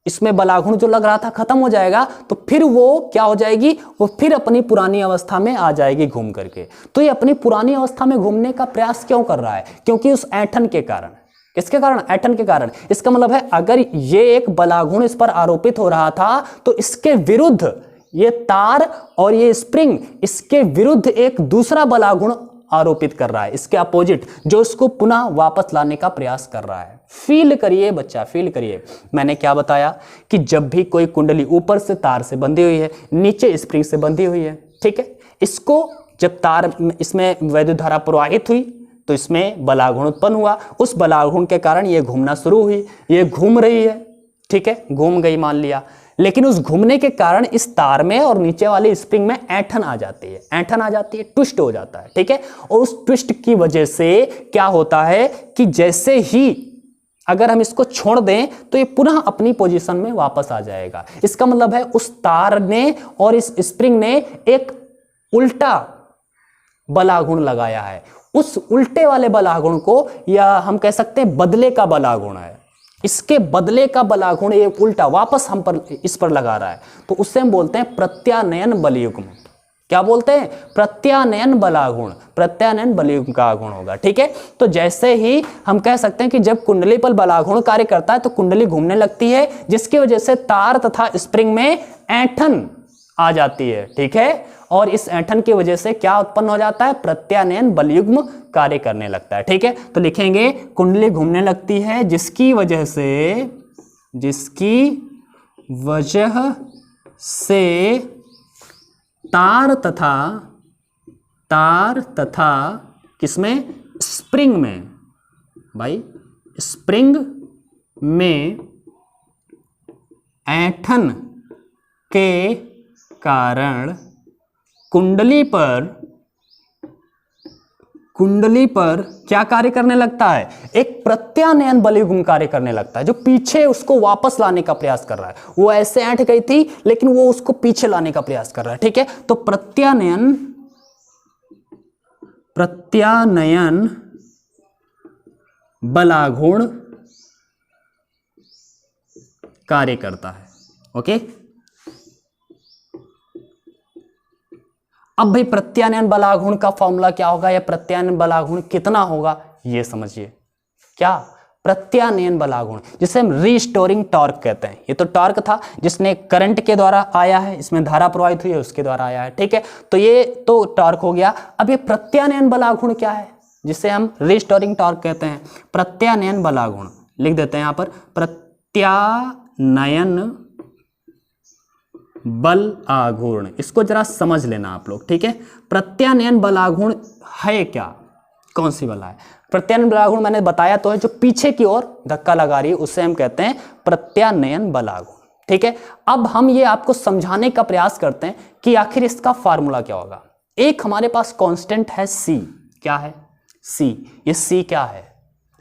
इसमें बलाघूर्ण जो लग रहा था खत्म हो जाएगा, तो फिर वो क्या हो जाएगी, वो फिर अपनी पुरानी अवस्था में आ जाएगी घूम करके। तो ये अपनी पुरानी अवस्था में घूमने का प्रयास क्यों कर रहा है, क्योंकि उस ऐंठन के कारण। किसके कारण, ऐंठन के कारण। इसका मतलब है अगर ये एक बलाघूर्ण इस पर आरोपित हो रहा था तो इसके विरुद्ध ये तार और ये स्प्रिंग, इसके विरुद्ध एक दूसरा बलाघूर्ण आरोपित कर रहा है, इसके अपोजिट, जो इसको पुनः वापस लाने का प्रयास कर रहा है। फील करिए बच्चा, फील करिए। मैंने क्या बताया कि जब भी कोई कुंडली ऊपर से तार से बंधी हुई है, नीचे स्प्रिंग से बंधी हुई है, ठीक है, इसको जब तार इसमें वैद्युत धारा प्रवाहित हुई तो इसमें बलाघूर्ण उत्पन्न हुआ। उस बलाघूर्ण के कारण ये घूमना शुरू हुई, ये घूम रही है, ठीक है, घूम गई मान लिया। लेकिन उस घूमने के कारण इस तार में और नीचे वाली स्प्रिंग में ऐंठन आ जाती है, ऐंठन आ जाती है, ट्विस्ट हो जाता है, ठीक है। और उस ट्विस्ट की वजह से क्या होता है कि जैसे ही अगर हम इसको छोड़ दें तो ये पुनः अपनी पोजीशन में वापस आ जाएगा। इसका मतलब है उस तार ने और इस स्प्रिंग ने एक उल्टा बलाघूर्ण लगाया है। उस उल्टे वाले बलाघूर्ण को, या हम कह सकते हैं बदले का बलाघूर्ण है, इसके बदले का बलाघूर्ण ये उल्टा वापस हम पर, इस पर लगा रहा है, तो उससे हम बोलते हैं प्रत्यानयन बलयुग्म। क्या बोलते हैं, प्रत्यानयन बलाघूर्ण, प्रत्यानयन बलयुग्म का गुण होगा, ठीक है। तो जैसे ही हम कह सकते हैं कि जब कुंडली पर बलाघूर्ण कार्य करता है तो कुंडली घूमने लगती है, जिसकी वजह से तार तथा स्प्रिंग में ऐंठन आ जाती है, ठीक है। और इस ऐंठन की वजह से क्या उत्पन्न हो जाता है, प्रत्यानयन बलयुग्म कार्य करने लगता है, ठीक है। तो लिखेंगे कुंडली घूमने लगती है जिसकी वजह से तार तथा किसमें, स्प्रिंग में, भाई स्प्रिंग में ऐंठन के कारण कुंडली पर क्या कार्य करने लगता है, एक प्रत्यानयन बलयुग्म कार्य करने लगता है, जो पीछे उसको वापस लाने का प्रयास कर रहा है। वो ऐसे ऐंठ गई थी लेकिन वो उसको पीछे लाने का प्रयास कर रहा है, ठीक है। तो प्रत्यानयन बलाघूर्ण कार्य करता है, ओके। अब भाई प्रत्यानयन बलाघूर्ण का फॉर्मूला क्या होगा, या प्रत्यानयन बलाघूर्ण कितना होगा, ये समझिए। क्या प्रत्यानयन बलागुण, जिसे हम रीस्टोरिंग टॉर्क कहते हैं। ये तो टॉर्क था जिसने करंट के द्वारा आया है, इसमें धारा प्रवाहित हुई है उसके द्वारा आया है, ठीक है। तो ये तो टॉर्क हो गया। अब ये प्रत्यानयन बलागुण क्या है, जिसे हम रीस्टोरिंग टॉर्क कहते हैं। प्रत्यानयन बलागुण लिख देते हैं यहाँ पर, प्रत्यानयन बल आघूर्ण, इसको जरा समझ लेना आप लोग, ठीक है। प्रत्यानयन बलाघूर्ण है क्या, कौन सी बला है? प्रत्यानयन बलाघूर्ण मैंने बताया तो है, जो पीछे की ओर धक्का लगा रही है उसे हम कहते हैं प्रत्यानयन बलाघूर्ण, ठीक है। अब हम ये आपको समझाने का प्रयास करते हैं कि आखिर इसका फार्मूला क्या होगा। एक हमारे पास कांस्टेंट है C, क्या है C, ये C क्या है,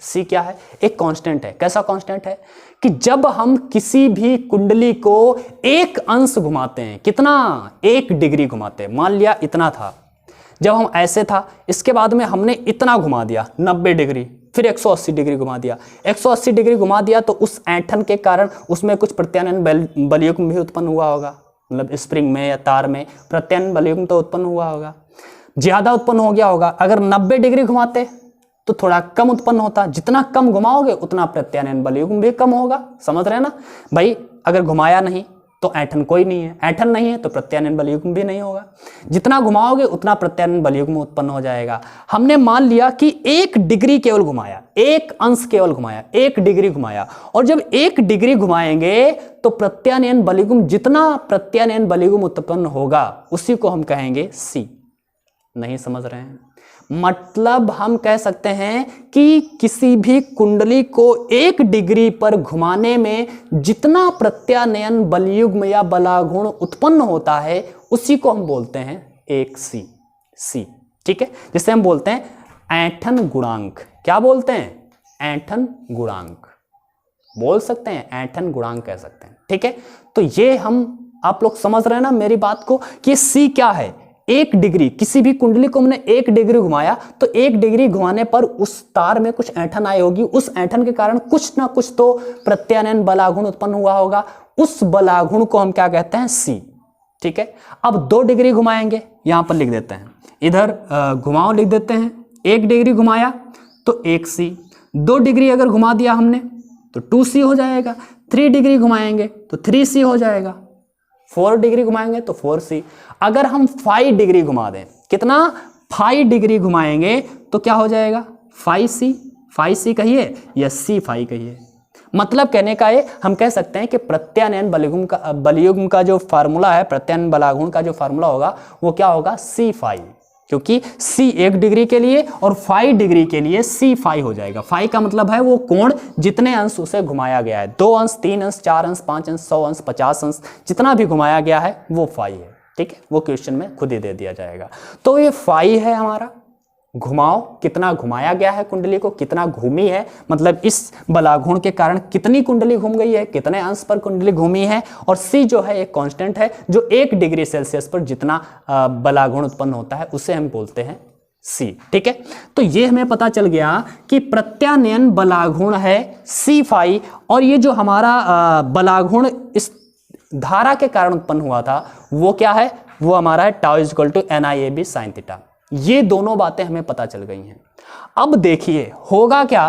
C क्या है, एक कांस्टेंट है। कैसा कांस्टेंट है कि जब हम किसी भी कुंडली को एक अंश घुमाते हैं, कितना, 1 डिग्री घुमाते हैं, मान लिया इतना था, जब हम ऐसे था, इसके बाद में हमने इतना घुमा दिया 90 डिग्री, फिर 180 डिग्री घुमा दिया, 180 डिग्री घुमा दिया, तो उस ऐंठन के कारण उसमें कुछ प्रत्यानयन बलयुग्म भी उत्पन्न हुआ होगा, मतलब स्प्रिंग में या तार में प्रत्यानयन बलयुग्म तो उत्पन्न हुआ होगा, ज्यादा उत्पन्न हो गया होगा। अगर 90 डिग्री घुमाते तो थोड़ा कम उत्पन्न होता, जितना कम घुमाओगे उतना प्रत्यानयन बलयुग्म भी कम होगा, समझ रहे हैं ना भाई। अगर घुमाया नहीं तो ऐंठन कोई नहीं है, ऐंठन नहीं है तो प्रत्यानयन बलयुग्म भी नहीं होगा, जितना घुमाओगे उतना प्रत्यानयन बलयुग्म उत्पन्न हो जाएगा। हमने मान लिया कि 1 डिग्री केवल घुमाया, 1 अंश केवल घुमाया, 1 डिग्री घुमाया, और जब 1 डिग्री घुमाएंगे तो प्रत्यानयन बलयुग्म, जितना प्रत्यानयन बलयुग्म उत्पन्न होगा उसी को हम कहेंगे C। नहीं समझ रहे हैं? मतलब हम कह सकते हैं कि किसी भी कुंडली को 1 डिग्री पर घुमाने में जितना प्रत्यानयन बलयुग्म या बलाघूर्ण उत्पन्न होता है उसी को हम बोलते हैं एक C, ठीक है, जिसे हम बोलते हैं ऐंठन गुणांक। क्या बोलते हैं? ऐंठन गुणांक बोल सकते हैं, ऐंठन गुणांक कह सकते हैं, ठीक है। तो ये हम, आप लोग समझ रहे हैं ना मेरी बात को कि C क्या है? 1 डिग्री, किसी भी कुंडली को हमने 1 डिग्री घुमाया तो 1 डिग्री घुमाने पर उस तार में कुछ ऐंठन आई होगी, उस ऐंठन के कारण कुछ ना कुछ तो प्रत्यानयन बलाघूर्ण उत्पन्न हुआ होगा, उस बलाघूर्ण को हम क्या कहते हैं? C, ठीक है। अब 2 डिग्री घुमाएंगे, यहां पर लिख देते हैं, इधर घुमाओ लिख देते हैं, 1 डिग्री घुमाया तो 1C, 2 डिग्री अगर घुमा दिया हमने तो 2C हो जाएगा, 3 डिग्री घुमाएंगे तो 3C हो जाएगा, 4 डिग्री घुमाएंगे तो 4C। अगर हम 5 डिग्री घुमा दें, कितना, 5 डिग्री घुमाएंगे तो क्या हो जाएगा? 5C, 5C कहिए या C5 कहिए। मतलब कहने का ये, हम कह सकते हैं कि प्रत्यानयन बलयुग्म का जो फार्मूला है, प्रत्यानयन बलाघूर्ण का जो फार्मूला होगा वो क्या होगा? C5, क्योंकि C 1 डिग्री के लिए और 5 डिग्री के लिए C5 हो जाएगा। 5 का मतलब है वो कोण जितने अंश उसे घुमाया गया है, 2 अंश, 3 अंश, 4 अंश, 5 अंश, 100 अंश, 50 अंश, जितना भी घुमाया गया है वो 5 है, ठीक है। वो क्वेश्चन में खुद ही दे दिया जाएगा। तो ये 5 है हमारा, घुमाओ कितना घुमाया गया है, कुंडली को कितना घूमी है, मतलब इस बलाघूर्ण के कारण कितनी कुंडली घूम गई है, कितने अंश पर कुंडली घूमी है, और C जो है एक कांस्टेंट है जो 1 डिग्री सेल्सियस पर जितना बलाघूर्ण उत्पन्न होता है उसे हम बोलते हैं C, ठीक है। तो ये हमें पता चल गया कि प्रत्यानयन बलाघूर्ण है C5, और ये जो हमारा बलाघूर्ण इस धारा के कारण उत्पन्न हुआ था वो क्या है? वो हमारा है tau equal to NIAB sin theta. ये दोनों बातें हमें पता चल गई हैं। अब देखिए होगा क्या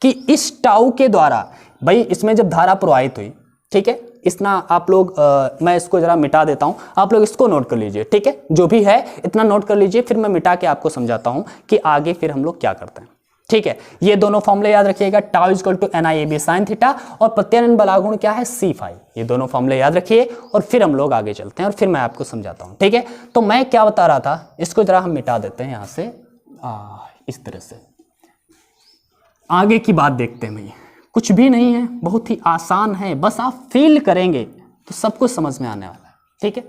कि इस टाउ के द्वारा, भाई इसमें जब धारा प्रवाहित हुई, ठीक है, इतना आप लोग मैं इसको जरा मिटा देता हूं, आप लोग इसको नोट कर लीजिए, ठीक है, जो भी है इतना नोट कर लीजिए, फिर मैं मिटा के आपको समझाता हूं कि आगे फिर हम लोग क्या करते हैं, ठीक है। ये दोनों फॉर्मूले याद रखिएगा, tau equal to NIAB sin theta और प्रत्यानयन बलाघूर्ण क्या है? C5। ये दोनों फॉर्मूले याद रखिए और फिर हम लोग आगे चलते हैं और फिर मैं आपको समझाता हूं, ठीक है। तो मैं क्या बता रहा था, इसको जरा हम मिटा देते हैं यहां से, इस तरह से आगे की बात देखते हैं। भैया कुछ भी नहीं है, बहुत ही आसान है, बस आप फील करेंगे तो सब कुछ समझ में आने वाला है, ठीक है।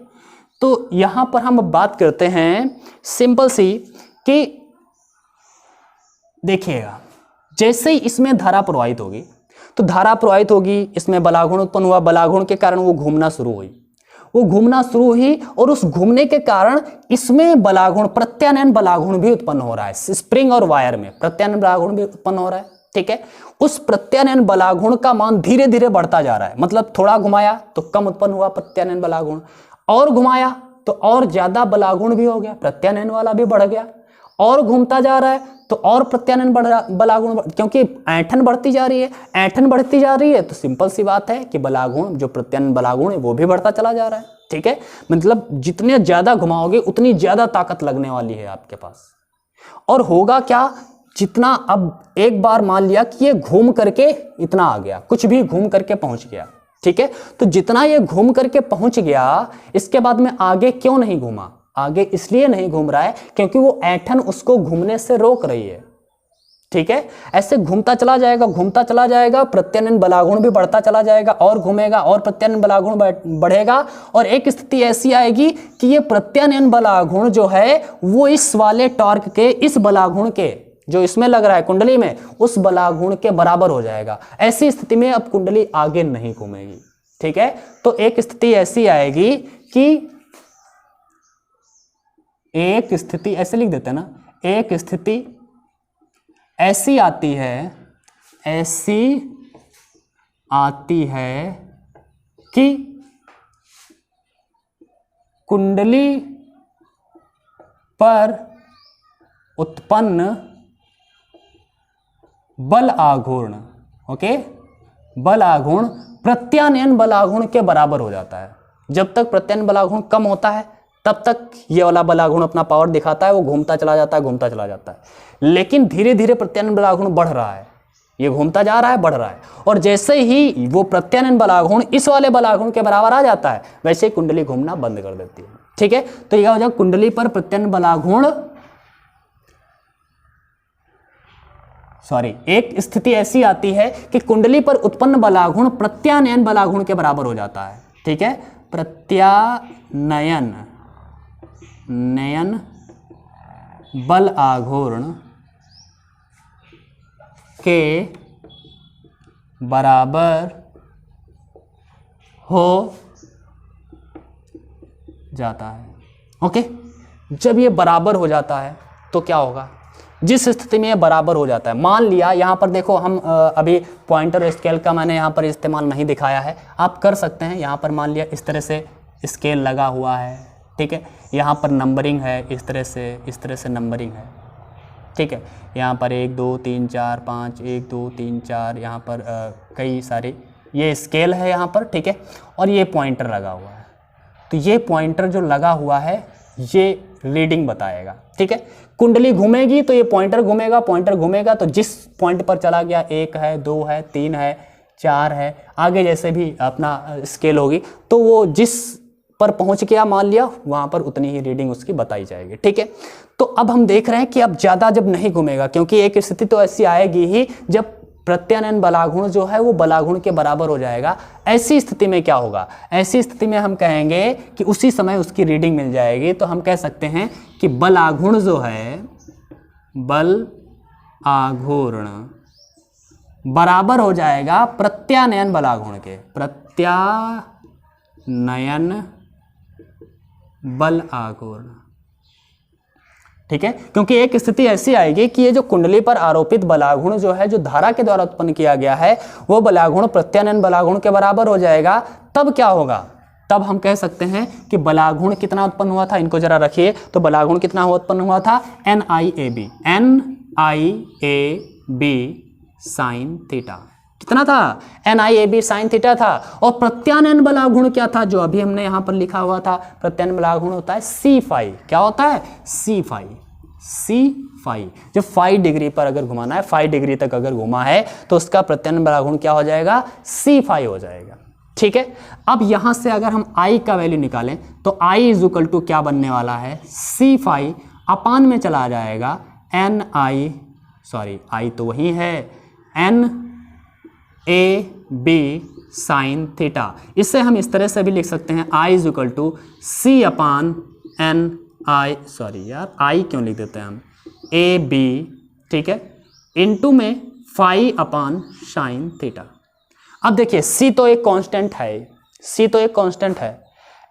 तो यहां पर हम बात करते हैं सिंपल सी कि देखिएगा, जैसे ही इसमें धारा प्रवाहित होगी तो धारा प्रवाहित होगी, इसमें बलाघूर्ण उत्पन्न हुआ, बलाघूर्ण के कारण वो घूमना शुरू हुई, वो घूमना शुरू हुई और उस घूमने के कारण इसमें बलाघूर्ण, प्रत्यानयन बलाघूर्ण भी उत्पन्न हो रहा है। स्प्रिंग और वायर में प्रत्यानयन बलाघूर्ण भी उत्पन्न हो रहा है, ठीक है। उस प्रत्यानयन बलाघूर्ण का मान धीरे धीरे बढ़ता जा रहा है, मतलब थोड़ा घुमाया तो कम उत्पन्न हुआ प्रत्यानयन बलाघूर्ण, और घुमाया तो और ज्यादा बलाघूर्ण भी हो गया, प्रत्यानयन वाला भी बढ़ गया, और घूमता जा रहा है तो और प्रत्यानयन बलागुण, क्योंकि ऐंठन बढ़ती जा रही है, ऐंठन बढ़ती जा रही है तो सिंपल सी बात है कि बलागुण, जो प्रत्यानयन बलागुण है वो भी बढ़ता चला जा रहा है। ठीक है, मतलब जितने ज्यादा घुमाओगे उतनी ज्यादा ताकत लगने वाली है आपके पास। और होगा क्या, जितना, अब एक बार मान लिया कि ये घूम करके इतना आ गया, कुछ भी घूम करके पहुंच गया, ठीक है, तो जितना ये घूम करके पहुंच गया, इसके बाद में आगे क्यों नहीं घूमा? आगे इसलिए नहीं घूम रहा है क्योंकि वो ऐंठन उसको घूमने से रोक रही है। ठीक है, ऐसे घूमता चला जाएगा, घूमता चला जाएगा, प्रत्यानयन बलागुण भी बढ़ता चला जाएगा, और घूमेगा और प्रत्यानयन बलागुण बढ़ेगा, और एक स्थिति ऐसी आएगी कि ये प्रत्यानयन बलागुण जो है वो इस वाले टॉर्क के, इस बलागुण के जो इसमें लग रहा है कुंडली में, उस बलागुण के बराबर हो जाएगा। ऐसी स्थिति में अब कुंडली आगे नहीं घूमेगी। ठीक है, तो एक स्थिति ऐसी आएगी कि, एक स्थिति ऐसे लिख देते हैं ना, एक स्थिति ऐसी आती है, ऐसी आती है कि कुंडली पर उत्पन्न बल आघूर्ण, ओके, बल आघूर्ण प्रत्यानयन बलागुण के बराबर हो जाता है। जब तक प्रत्यानयन बलागुण कम होता है तब तक ये वाला बलागुण अपना पावर दिखाता है, वो घूमता चला जाता है, घूमता चला जाता है। लेकिन धीरे धीरे प्रत्यानयन बलागुण बढ़ रहा है, ये घूमता जा रहा है, बढ़ रहा है, और जैसे ही वो प्रत्यानयन बलागुण इस वाले बलागुण के बराबर आ जाता है, वैसे ही कुंडली घूमना बंद कर देती है। ठीक है, तो यह हो जाएगा कुंडली पर प्रत्यानयन बलागुण, सॉरी, एक स्थिति ऐसी आती है कि कुंडली पर उत्पन्न बलागुण प्रत्यानयन बलागुण के बराबर हो जाता है। ठीक है, प्रत्यानयन बल आघूर्ण के बराबर हो जाता है। ओके, जब ये बराबर हो जाता है तो क्या होगा, जिस स्थिति में ये बराबर हो जाता है, मान लिया यहाँ पर देखो, हम अभी पॉइंटर स्केल का मैंने यहाँ पर इस्तेमाल नहीं दिखाया है, आप कर सकते हैं। यहाँ पर मान लिया इस तरह से स्केल लगा हुआ है, ठीक है, यहाँ पर नंबरिंग है, इस तरह से नंबरिंग है। ठीक है, यहाँ पर 1 2 3 4 5, 1 2 3 4, यहाँ पर कई सारे ये स्केल है यहाँ पर। ठीक है, और ये पॉइंटर लगा हुआ है, तो ये पॉइंटर जो लगा हुआ है ये रीडिंग बताएगा। ठीक है, कुंडली घूमेगी तो ये पॉइंटर घूमेगा, पॉइंटर घूमेगा तो जिस पॉइंट पर चला गया, 1 है, 2 है, 3 है, 4 है, आगे जैसे भी अपना स्केल होगी, तो वो जिस पर पहुंच गया मान लिया, वहां पर उतनी ही रीडिंग उसकी बताई जाएगी। ठीक है, तो अब हम देख रहे हैं कि अब ज़्यादा जब नहीं घूमेगा, क्योंकि एक स्थिति तो ऐसी आएगी ही जब प्रत्यानयन बलागुण जो है वो बलागुण के बराबर हो जाएगा। ऐसी स्थिति में क्या होगा, ऐसी स्थिति में हम कहेंगे कि उसी समय उसकी रीडिंग मिल जाएगी। तो हम कह सकते हैं कि बलागुण जो है, बल आघूर्ण बराबर हो जाएगा प्रत्यानयन बलागुण के, प्रत्यानयन बल आघूर्ण। ठीक है, क्योंकि एक स्थिति ऐसी आएगी कि ये जो कुंडली पर आरोपित बलागुण जो है, जो धारा के द्वारा उत्पन्न किया गया है, वो बलागुण प्रत्यानयन बलागुण के बराबर हो जाएगा। तब क्या होगा, तब हम कह सकते हैं कि बलागुण कितना उत्पन्न हुआ था, इनको जरा रखिए, तो बलागुण कितना उत्पन्न हुआ था, NIAB साइन थीटा। कितना था, NIAB साइन थीटा था। और प्रत्यानयन बलागुण क्या था, जो अभी हमने यहाँ पर लिखा हुआ था, प्रत्यानयन बलागुण होता है C5। क्या होता है, C5। जब 5 डिग्री पर अगर घुमाना है, 5 डिग्री तक अगर घुमा है तो उसका प्रत्यानयन बलागुण क्या हो जाएगा, C5 हो जाएगा। ठीक है, अब यहाँ से अगर हम I का वैल्यू निकालें तो I इज इक्वल टू क्या बनने वाला है, C5 अपान में चला जाएगा I तो वही है NAB साइन थीटा। इससे हम इस तरह से भी लिख सकते हैं, I is equal to C upon I क्यों लिख देते हैं हम, AB, ठीक है, इनटू में 5 अपान साइन थीटा। अब देखिए C तो एक कांस्टेंट है,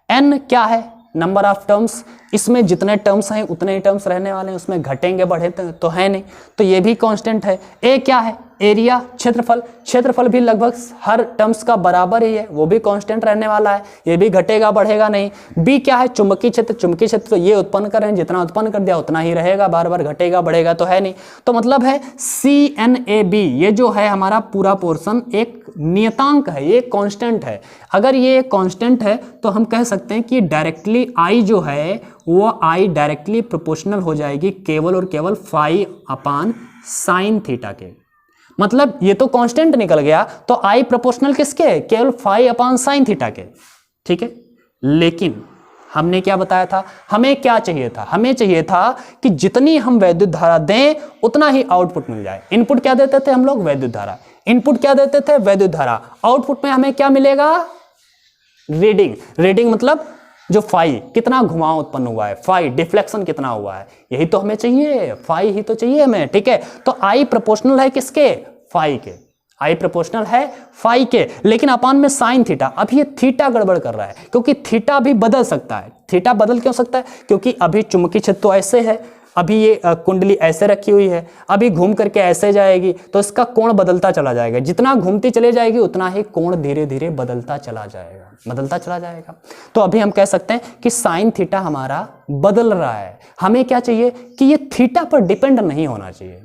N क्या है, नंबर ऑफ टर्म्स, इसमें जितने टर्म्स हैं उतने ही टर्म्स रहने वाले हैं, उसमें घटेंगे बढ़े तो है नहीं, तो ये भी कांस्टेंट है। ए क्या है? एरिया, क्षेत्रफल, क्षेत्रफल भी लगभग हर टर्म्स का बराबर ही है, वो भी कांस्टेंट रहने वाला है, ये भी घटेगा बढ़ेगा नहीं। बी क्या है? चुंबकीय क्षेत्र, चुंबकीय क्षेत्र तो ये उत्पन्न कर रहे हैं, जितना उत्पन्न कर दिया उतना ही रहेगा, बार बार घटेगा बढ़ेगा तो है नहीं। तो मतलब है CNAB ये जो है हमारा पूरा पोर्शन एक नियतांक है, ये कांस्टेंट है। अगर ये कांस्टेंट है तो हम कह सकते हैं कि डायरेक्टली I जो है वो I डायरेक्टली प्रोपोर्शनल हो जाएगी केवल और केवल फाई अपान साइन थीटा के। मतलब ये तो कांस्टेंट निकल गया, तो I प्रोपोर्शनल किसके? केवल फाई अपान साइन थीटा के, ठीक है। लेकिन हमने क्या बताया था? हमें क्या चाहिए था? हमें चाहिए था कि जितनी हम वैद्युत धारा दें उतना ही आउटपुट मिल जाए। इनपुट क्या देते थे हम लोग? वैद्युत धारा। इनपुट क्या देते थे? वैद्युत धारा। आउटपुट में हमें क्या मिलेगा? रीडिंग। रीडिंग मतलब जो फाई कितना घुमाव उत्पन्न हुआ है, फाई डिफ्लेक्शन कितना हुआ है, यही तो हमें चाहिए, फाई ही तो चाहिए हमें, ठीक है। तो आई प्रोपोर्शनल है किसके? फाई के। आई प्रोपोर्शनल है फाई के, लेकिन अपान में साइन थीटा। अब ये थीटा गड़बड़ कर रहा है, क्योंकि थीटा भी बदल सकता है। थीटा बदल क्यों सकता है? क्योंकि अभी चुंबकीय क्षेत्र तो ऐसे है, अभी ये कुंडली ऐसे रखी हुई है, अभी घूम करके ऐसे जाएगी तो इसका कोण बदलता चला जाएगा। जितना घूमती चले जाएगी उतना ही कोण धीरे धीरे बदलता चला जाएगा। तो अभी हम कह सकते हैं कि साइन थीटा हमारा बदल रहा है। हमें क्या चाहिए कि ये थीटा पर डिपेंड नहीं होना चाहिए।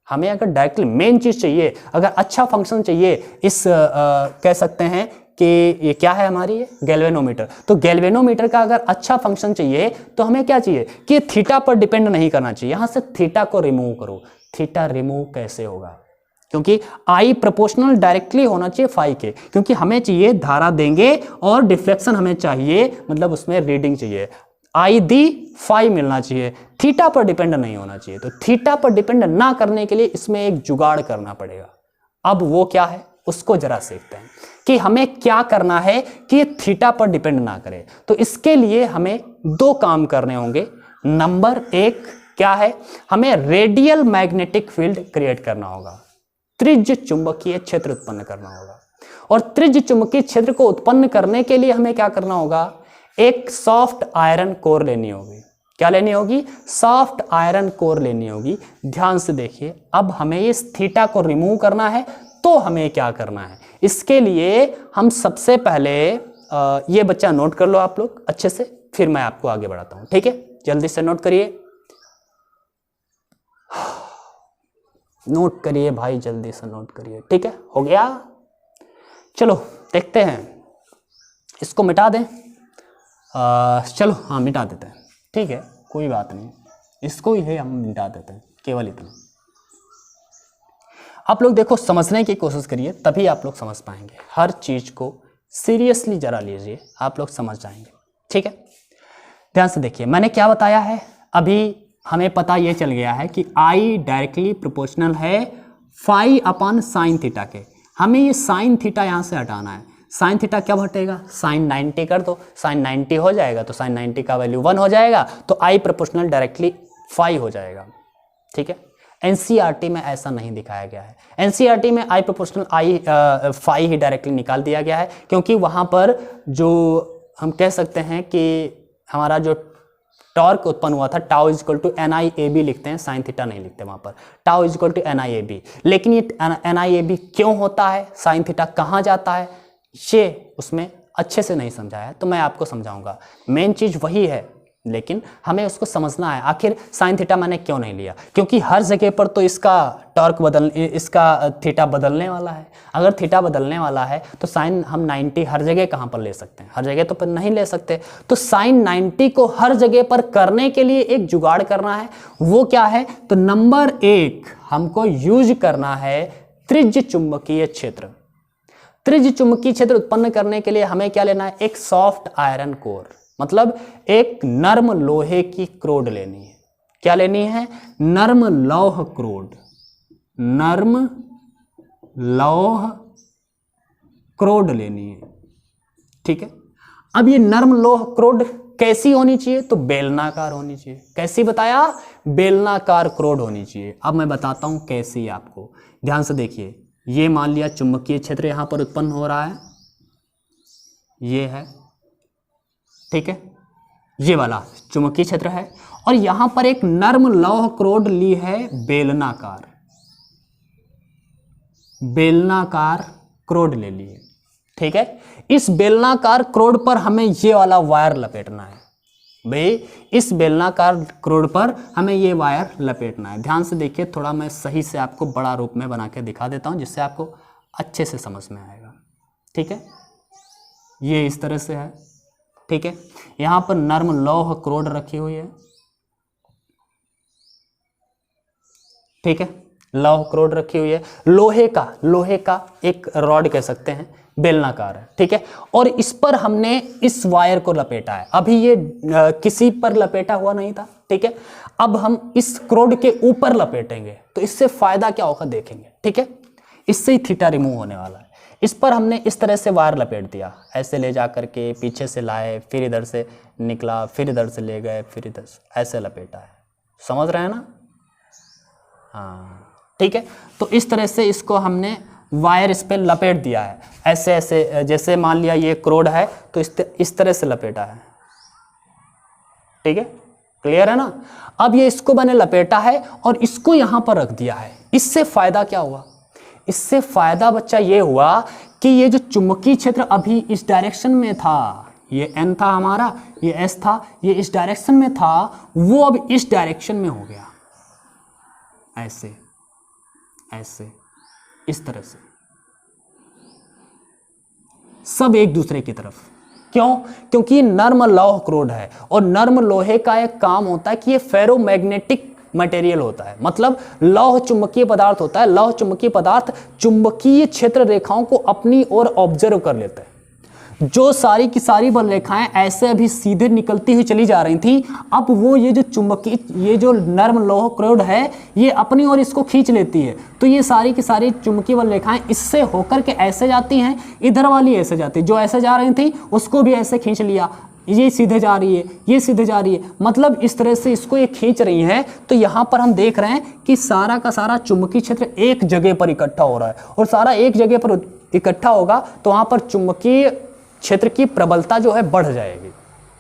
हमें अगर डायरेक्टली मेन चीज चाहिए, अगर अच्छा फंक्शन चाहिए, इस कह सकते हैं कि ये क्या है हमारी? ये गैल्वेनोमीटर। तो गैल्वेनोमीटर का अगर अच्छा फंक्शन चाहिए तो हमें क्या चाहिए कि थीटा पर डिपेंड नहीं करना चाहिए। यहां से थीटा को रिमूव करो। थीटा रिमूव कैसे होगा? क्योंकि आई प्रोपोर्शनल डायरेक्टली होना चाहिए फाई के, क्योंकि हमें चाहिए धारा देंगे और डिफ्लेक्शन हमें चाहिए, मतलब उसमें रीडिंग चाहिए। आई दी फाई मिलना चाहिए, थीटा पर डिपेंड नहीं होना चाहिए। तो थीटा पर डिपेंड ना करने के लिए इसमें एक जुगाड़ करना पड़ेगा। अब वो क्या है उसको जरा सीखते हैं कि हमें क्या करना है कि ये थीटा पर डिपेंड ना करे। तो इसके लिए हमें दो काम करने होंगे। नंबर एक क्या है? हमें रेडियल मैग्नेटिक फील्ड क्रिएट करना होगा, त्रिज्य चुंबकीय क्षेत्र उत्पन्न करना होगा। और त्रिज्य चुंबकीय क्षेत्र को उत्पन्न करने के लिए हमें क्या करना होगा? एक सॉफ्ट आयरन कोर लेनी होगी। क्या लेनी होगी? सॉफ्ट आयरन कोर लेनी होगी। ध्यान से देखिए, अब हमें इस थीटा को रिमूव करना है, तो हमें क्या करना है? इसके लिए हम सबसे पहले ये बच्चा नोट कर लो आप लोग अच्छे से, फिर मैं आपको आगे बढ़ाता हूं, ठीक है। जल्दी से नोट करिए, नोट करिए भाई, जल्दी से नोट करिए, ठीक है। हो गया? चलो देखते हैं, इसको मिटा दें। चलो हाँ मिटा देते हैं, ठीक है, कोई बात नहीं, इसको ही है हम मिटा देते हैं, केवल इतना। आप लोग देखो, समझने की कोशिश करिए, तभी आप लोग समझ पाएंगे। हर चीज को सीरियसली जरा लीजिए, आप लोग समझ जाएंगे, ठीक है। ध्यान से देखिए, मैंने क्या बताया है? अभी हमें पता ये चल गया है कि आई डायरेक्टली प्रोपोर्शनल है फाई अपान साइन थीटा के। हमें ये साइन थीटा यहाँ से हटाना है। साइन थीटा क्या हटेगा? साइन 90 कर दो, साइन 90 हो जाएगा, तो साइन 90 का वैल्यू 1 हो जाएगा, तो आई प्रोपोर्शनल डायरेक्टली फाई हो जाएगा, ठीक है। एनसीईआरटी में ऐसा नहीं दिखाया गया है। एनसीईआरटी में आई प्रोपोर्शनल आई फाई ही डायरेक्टली निकाल दिया गया है, क्योंकि वहाँ पर जो हम कह सकते हैं कि हमारा जो टॉर्क उत्पन्न हुआ था, tau is equal to NIAB लिखते हैं, साइन थीटा नहीं लिखते वहाँ पर, tau is equal to NIAB। लेकिन ये NIAB क्यों होता है, साइन थीटा कहाँ जाता है, ये उसमें अच्छे से नहीं समझाया है, तो मैं आपको समझाऊंगा। मेन चीज़ वही है, लेकिन हमें उसको समझना है। आखिर साइन थीटा मैंने क्यों नहीं लिया? क्योंकि हर जगह पर तो इसका टॉर्क इसका थीटा बदलने वाला है। अगर थीटा बदलने वाला है तो साइन हम 90 हर जगह कहाँ पर ले सकते हैं? हर जगह तो पर नहीं ले सकते। तो साइन 90 को हर जगह पर करने के लिए एक जुगाड़ करना है। वो क्या है? तो नंबर एक हमको यूज करना है त्रिज्य चुंबकीय क्षेत्र। त्रिज्य चुंबकीय क्षेत्र उत्पन्न करने के लिए हमें क्या लेना है? एक सॉफ्ट आयरन कोर, मतलब एक नर्म लोहे की क्रोड लेनी है। क्या लेनी है? नर्म लौह क्रोड, नर्म लौह क्रोड लेनी है, ठीक है। अब ये नर्म लौह क्रोड कैसी होनी चाहिए? तो बेलनाकार होनी चाहिए। कैसी बताया? बेलनाकार क्रोड होनी चाहिए। अब मैं बताता हूं कैसी आपको, ध्यान से देखिए। ये मान लिया चुंबकीय क्षेत्र यहां पर उत्पन्न हो रहा है, ये है, ठीक है। ये वाला चुंबकीय क्षेत्र है, और यहां पर एक नर्म लौह क्रोड ली है बेलनाकार, बेलनाकार क्रोड ले लिए। ठीक है, इस बेलनाकार क्रोड पर हमें ये वाला वायर लपेटना है भाई, इस बेलनाकार क्रोड पर हमें ये वायर लपेटना है। ध्यान से देखिए, थोड़ा मैं सही से आपको बड़ा रूप में बना के दिखा देता हूं जिससे आपको अच्छे से समझ में आएगा। ठीक है, ये इस तरह से है। ठीक है, यहां पर नर्म लौह क्रोड रखी हुई है। ठीक है, लौह क्रोड रखी हुई है, लोहे का एक रॉड कह सकते हैं, बेलनाकार है। ठीक है, और इस पर हमने इस वायर को लपेटा है। अभी ये किसी पर लपेटा हुआ नहीं था। ठीक है, अब हम इस क्रोड के ऊपर लपेटेंगे तो इससे फायदा क्या होगा देखेंगे। ठीक है, इससे ही थीटा रिमूव होने वाला है। इस पर हमने इस तरह से वायर लपेट दिया, ऐसे ले जा करके पीछे से लाए, फिर इधर से निकला, फिर इधर से ले गए, फिर इधर से ऐसे लपेटा है। समझ रहे हैं ना? हाँ, ठीक है, तो इस तरह से इसको हमने वायर इस पे लपेट दिया है, ऐसे ऐसे। जैसे मान लिया ये क्रोड है तो इस तरह से लपेटा है। ठीक है, क्लियर है ना? अब ये इसको मैंने लपेटा है और इसको यहां पर रख दिया है। इससे फायदा क्या हुआ? इससे फायदा बच्चा ये हुआ कि ये जो चुंबकीय क्षेत्र अभी इस डायरेक्शन में था, ये n था हमारा, ये s था, ये इस डायरेक्शन में था, वो अब इस डायरेक्शन में हो गया, ऐसे ऐसे, इस तरह से, सब एक दूसरे की तरफ। क्यों? क्योंकि ये नर्म लौह क्रोड है, और नर्म लोहे का एक काम होता है कि ये फेरोमैग्नेटिक मटेरियल होता है, मतलब लौह चुंबकीय पदार्थ होता है। लौह चुंबकीय पदार्थ चुंबकीय क्षेत्र रेखाओं को अपनी ओर ऑब्जर्व कर लेते हैं। जो सारी की सारी बल रेखाएं ऐसे अभी सीधे निकलती हुई चली जा रही थी, अब वो ये जो चुंबकीय, ये जो नर्म लौह क्रोड है, ये अपनी ओर इसको खींच लेती है। तो ये सारी की सारी चुंबकीय बल रेखाएं इससे होकर के ऐसे जाती हैं, इधर वाली ऐसे जाती है, जो ऐसे जा रही थी उसको भी ऐसे खींच लिया, ये सीधे जा रही है, ये सीधे जा रही है, मतलब इस तरह से इसको ये खींच रही है। तो यहाँ पर हम देख रहे हैं कि सारा का सारा चुंबकीय क्षेत्र एक जगह पर इकट्ठा हो रहा है, और सारा एक जगह पर इकट्ठा होगा तो वहाँ पर चुंबकीय क्षेत्र की प्रबलता जो है बढ़ जाएगी।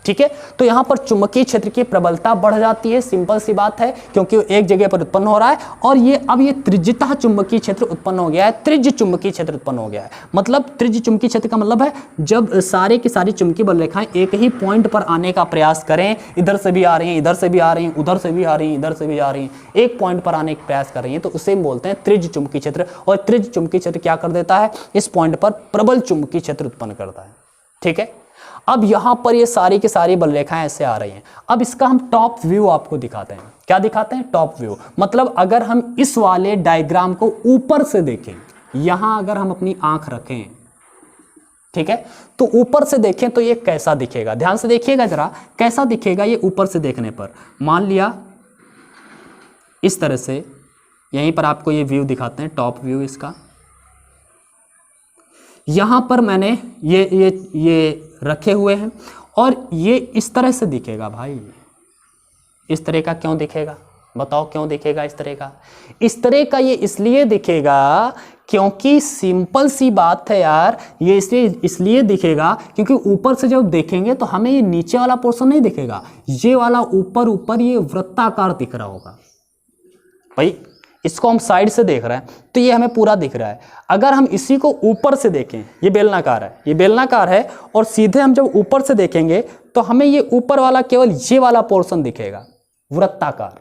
ठीक है, तो यहां पर चुंबकीय क्षेत्र की प्रबलता बढ़ जाती है, सिंपल सी बात है, क्योंकि वो एक जगह पर उत्पन्न हो रहा है। और ये अब ये त्रिज्यता चुंबकीय क्षेत्र उत्पन्न हो गया है, त्रिज्य चुंबकीय क्षेत्र उत्पन्न हो गया है। मतलब त्रिज्य चुंबकीय क्षेत्र का मतलब है जब सारे की सारी चुंबकीय बल रेखाएं एक ही पॉइंट पर आने का प्रयास करें, इधर से भी आ रही हैं, इधर से भी आ रही हैं, उधर से भी आ रही हैं, इधर से भी आ रही हैं, एक पॉइंट पर आने का प्रयास कर रही हैं, तो उसे बोलते हैं त्रिज्य चुंबकीय क्षेत्र। और त्रिज्य चुंबकीय क्षेत्र क्या कर देता है? इस पॉइंट पर प्रबल चुंबकीय क्षेत्र उत्पन्न करता है। ठीक है, अब यहां पर ये सारी की सारी बल रेखाएं ऐसे आ रही हैं। अब इसका हम टॉप व्यू आपको दिखाते हैं। क्या दिखाते हैं? Top view. मतलब अगर हम इस वाले डायग्राम को ऊपर से देखें, यहां अगर हम अपनी आंख रखें, ठीक है, तो ऊपर से देखें तो ये कैसा दिखेगा? ध्यान से देखिएगा जरा, कैसा दिखेगा ये ऊपर से देखने पर। मान लिया इस तरह से, यहीं पर आपको ये व्यू दिखाते हैं, टॉप व्यू इसका। यहां पर मैंने ये रखे हुए हैं, और ये इस तरह से दिखेगा भाई। इस तरह का क्यों दिखेगा? बताओ क्यों दिखेगा इस तरह का? इस तरह का ये इसलिए दिखेगा क्योंकि सिंपल सी बात है यार, ये इसलिए दिखेगा क्योंकि ऊपर से जब देखेंगे तो हमें ये नीचे वाला पोर्शन नहीं दिखेगा, ये वाला ऊपर ऊपर ये वृत्ताकार दिख रहा होगा भाई। इसको हम साइड से देख रहे हैं तो ये हमें पूरा दिख रहा है। अगर हम इसी को ऊपर से देखें, ये बेलनाकार है, ये बेलनाकार है, और सीधे हम जब ऊपर से देखेंगे तो हमें ये ऊपर वाला केवल ये वाला पोर्शन दिखेगा, वृत्ताकार।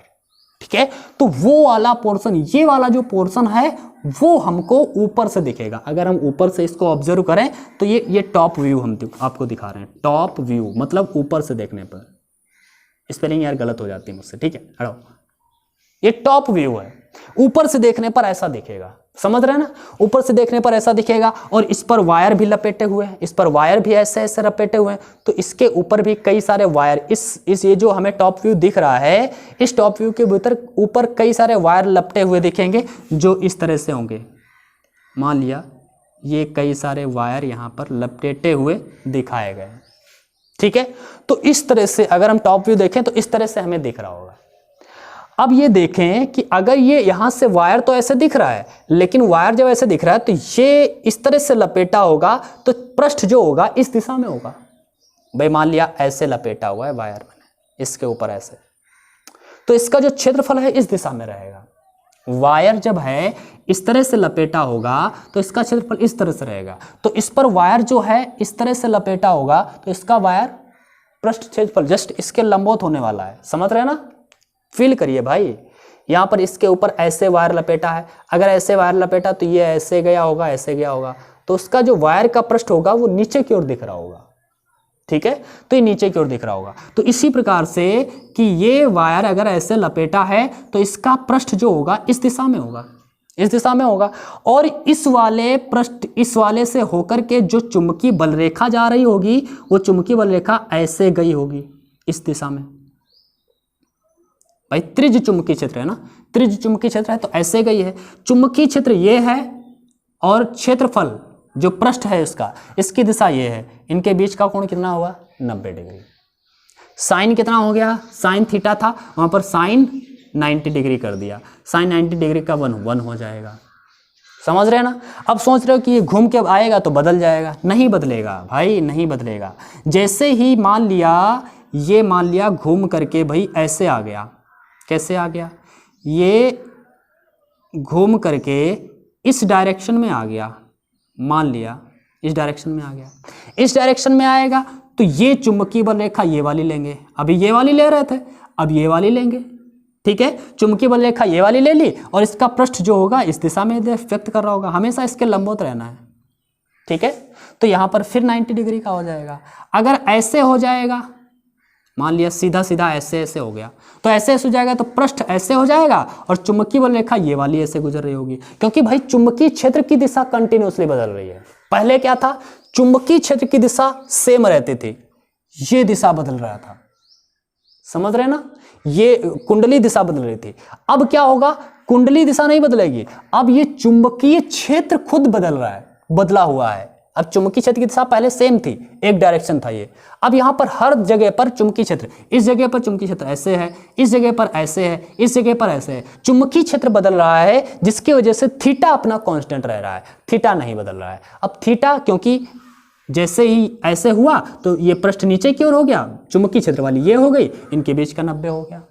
ठीक है, तो वो वाला पोर्शन, ये वाला जो पोर्शन है वो हमको ऊपर से दिखेगा। अगर हम ऊपर से इसको ऑब्जर्व करें तो ये टॉप व्यू हम आपको दिखा रहे हैं। टॉप व्यू मतलब ऊपर से देखने पर। स्पेलिंग यार गलत हो जाती है मुझसे, ठीक है, हटाओ। ये टॉप व्यू है, ऊपर से देखने पर ऐसा दिखेगा, समझ रहे हैं ना? ऊपर से देखने पर ऐसा दिखेगा, और इस पर वायर भी लपेटे हुए हैं, इस पर वायर भी ऐसे ऐसे लपेटे हुए हैं, तो इसके ऊपर भी कई सारे वायर, इस ये जो हमें टॉप व्यू दिख रहा है, इस टॉप व्यू के भीतर ऊपर कई सारे वायर लपटे हुए दिखेंगे जो इस तरह से होंगे। मान लिया ये कई सारे वायर यहाँ पर लपेटे हुए दिखाए गए। ठीक है, तो इस तरह से अगर हम टॉप व्यू देखें तो इस तरह से हमें दिख रहा होगा। अब ये देखें कि अगर ये यहां से वायर तो ऐसे दिख रहा है, लेकिन वायर जब ऐसे दिख रहा है तो ये इस तरह से लपेटा होगा, तो पृष्ठ जो होगा इस दिशा में होगा। भाई मान लिया ऐसे लपेटा हुआ है वायर मैंने इसके ऊपर ऐसे, तो इसका जो क्षेत्रफल है इस दिशा में रहेगा। वायर जब है इस तरह से लपेटा होगा तो इसका क्षेत्रफल इस तरह से रहेगा। तो इस पर वायर जो है इस तरह से लपेटा होगा तो इसका वायर पृष्ठ क्षेत्रफल जस्ट इसके लंबवत होने वाला है। समझ रहे हैं ना? फील करिए भाई, यहाँ पर इसके ऊपर ऐसे वायर लपेटा है, अगर ऐसे वायर लपेटा तो ये ऐसे गया होगा, ऐसे गया होगा, तो उसका जो वायर का पृष्ठ होगा वो नीचे की ओर दिख रहा होगा। ठीक है, तो ये नीचे की ओर दिख रहा होगा। तो इसी प्रकार से कि ये वायर अगर ऐसे लपेटा है तो इसका पृष्ठ जो होगा इस दिशा में होगा, इस दिशा में होगा। और इस वाले पृष्ठ इस वाले से होकर के जो चुंबकीय बल रेखा जा रही होगी वो चुंबकीय बल रेखा ऐसे गई होगी इस दिशा में। भाई त्रिज्य चुंबकीय क्षेत्र है ना, त्रिज्य चुंबकीय क्षेत्र है तो ऐसे गई है। चुंबकीय क्षेत्र ये है और क्षेत्रफल जो पृष्ठ है उसका, इसकी दिशा ये है। इनके बीच का कोण कितना हुआ? 90 डिग्री। साइन कितना हो गया? साइन थीटा था, वहां पर साइन 90 डिग्री कर दिया। साइन 90 डिग्री का 1 हो जाएगा। समझ रहे हैं ना? अब सोच रहे हो कि ये घूम के आएगा तो बदल जाएगा, नहीं बदलेगा भाई, नहीं बदलेगा। जैसे ही मान लिया घूम करके भाई ऐसे आ गया, कैसे आ गया? ये घूम करके इस डायरेक्शन में आ गया, मान लिया इस डायरेक्शन में आ गया, इस डायरेक्शन में आएगा तो ये चुंबकीय बल रेखा ये वाली लेंगे। अभी ये वाली ले रहे थे, अब ये वाली लेंगे। ठीक है, चुंबकीय बल रेखा ये वाली ले ली और इसका पृष्ठ जो होगा इस दिशा में व्यक्त कर रहा होगा, हमेशा इसके लंबवत रहना है। ठीक है, तो यहां पर फिर 90 डिग्री का हो जाएगा। अगर ऐसे हो जाएगा, मान लिया सीधा सीधा ऐसे ऐसे हो गया, तो ऐसे ऐसे हो जाएगा तो पृष्ठ ऐसे हो जाएगा और चुंबकीय बल रेखा ये वाली ऐसे गुजर रही होगी, क्योंकि भाई चुंबकीय क्षेत्र की दिशा कंटिन्यूअसली बदल रही है। पहले क्या था? चुंबकीय क्षेत्र की दिशा सेम रहती थी, ये दिशा बदल रहा था। समझ रहे ना? ये कुंडली दिशा बदल रही थी। अब क्या होगा? कुंडली दिशा नहीं बदलेगी, अब ये चुंबकीय क्षेत्र खुद बदल रहा है, बदला हुआ है। अब चुंबकीय क्षेत्र की दिशा पहले सेम थी, एक डायरेक्शन था ये। अब यहां पर हर जगह पर चुंबकीय क्षेत्र, इस जगह पर चुंबकीय क्षेत्र ऐसे है, इस जगह पर ऐसे है, इस जगह पर ऐसे है। चुंबकीय क्षेत्र बदल रहा है जिसकी वजह से थीटा अपना कांस्टेंट रह रहा है, थीटा नहीं बदल रहा है। अब थीटा क्योंकि जैसे ही ऐसे हुआ तो ये पृष्ठ नीचे की ओर हो गया, चुंबकीय क्षेत्र वाली ये हो गई, इनके बीच का 90 हो गया।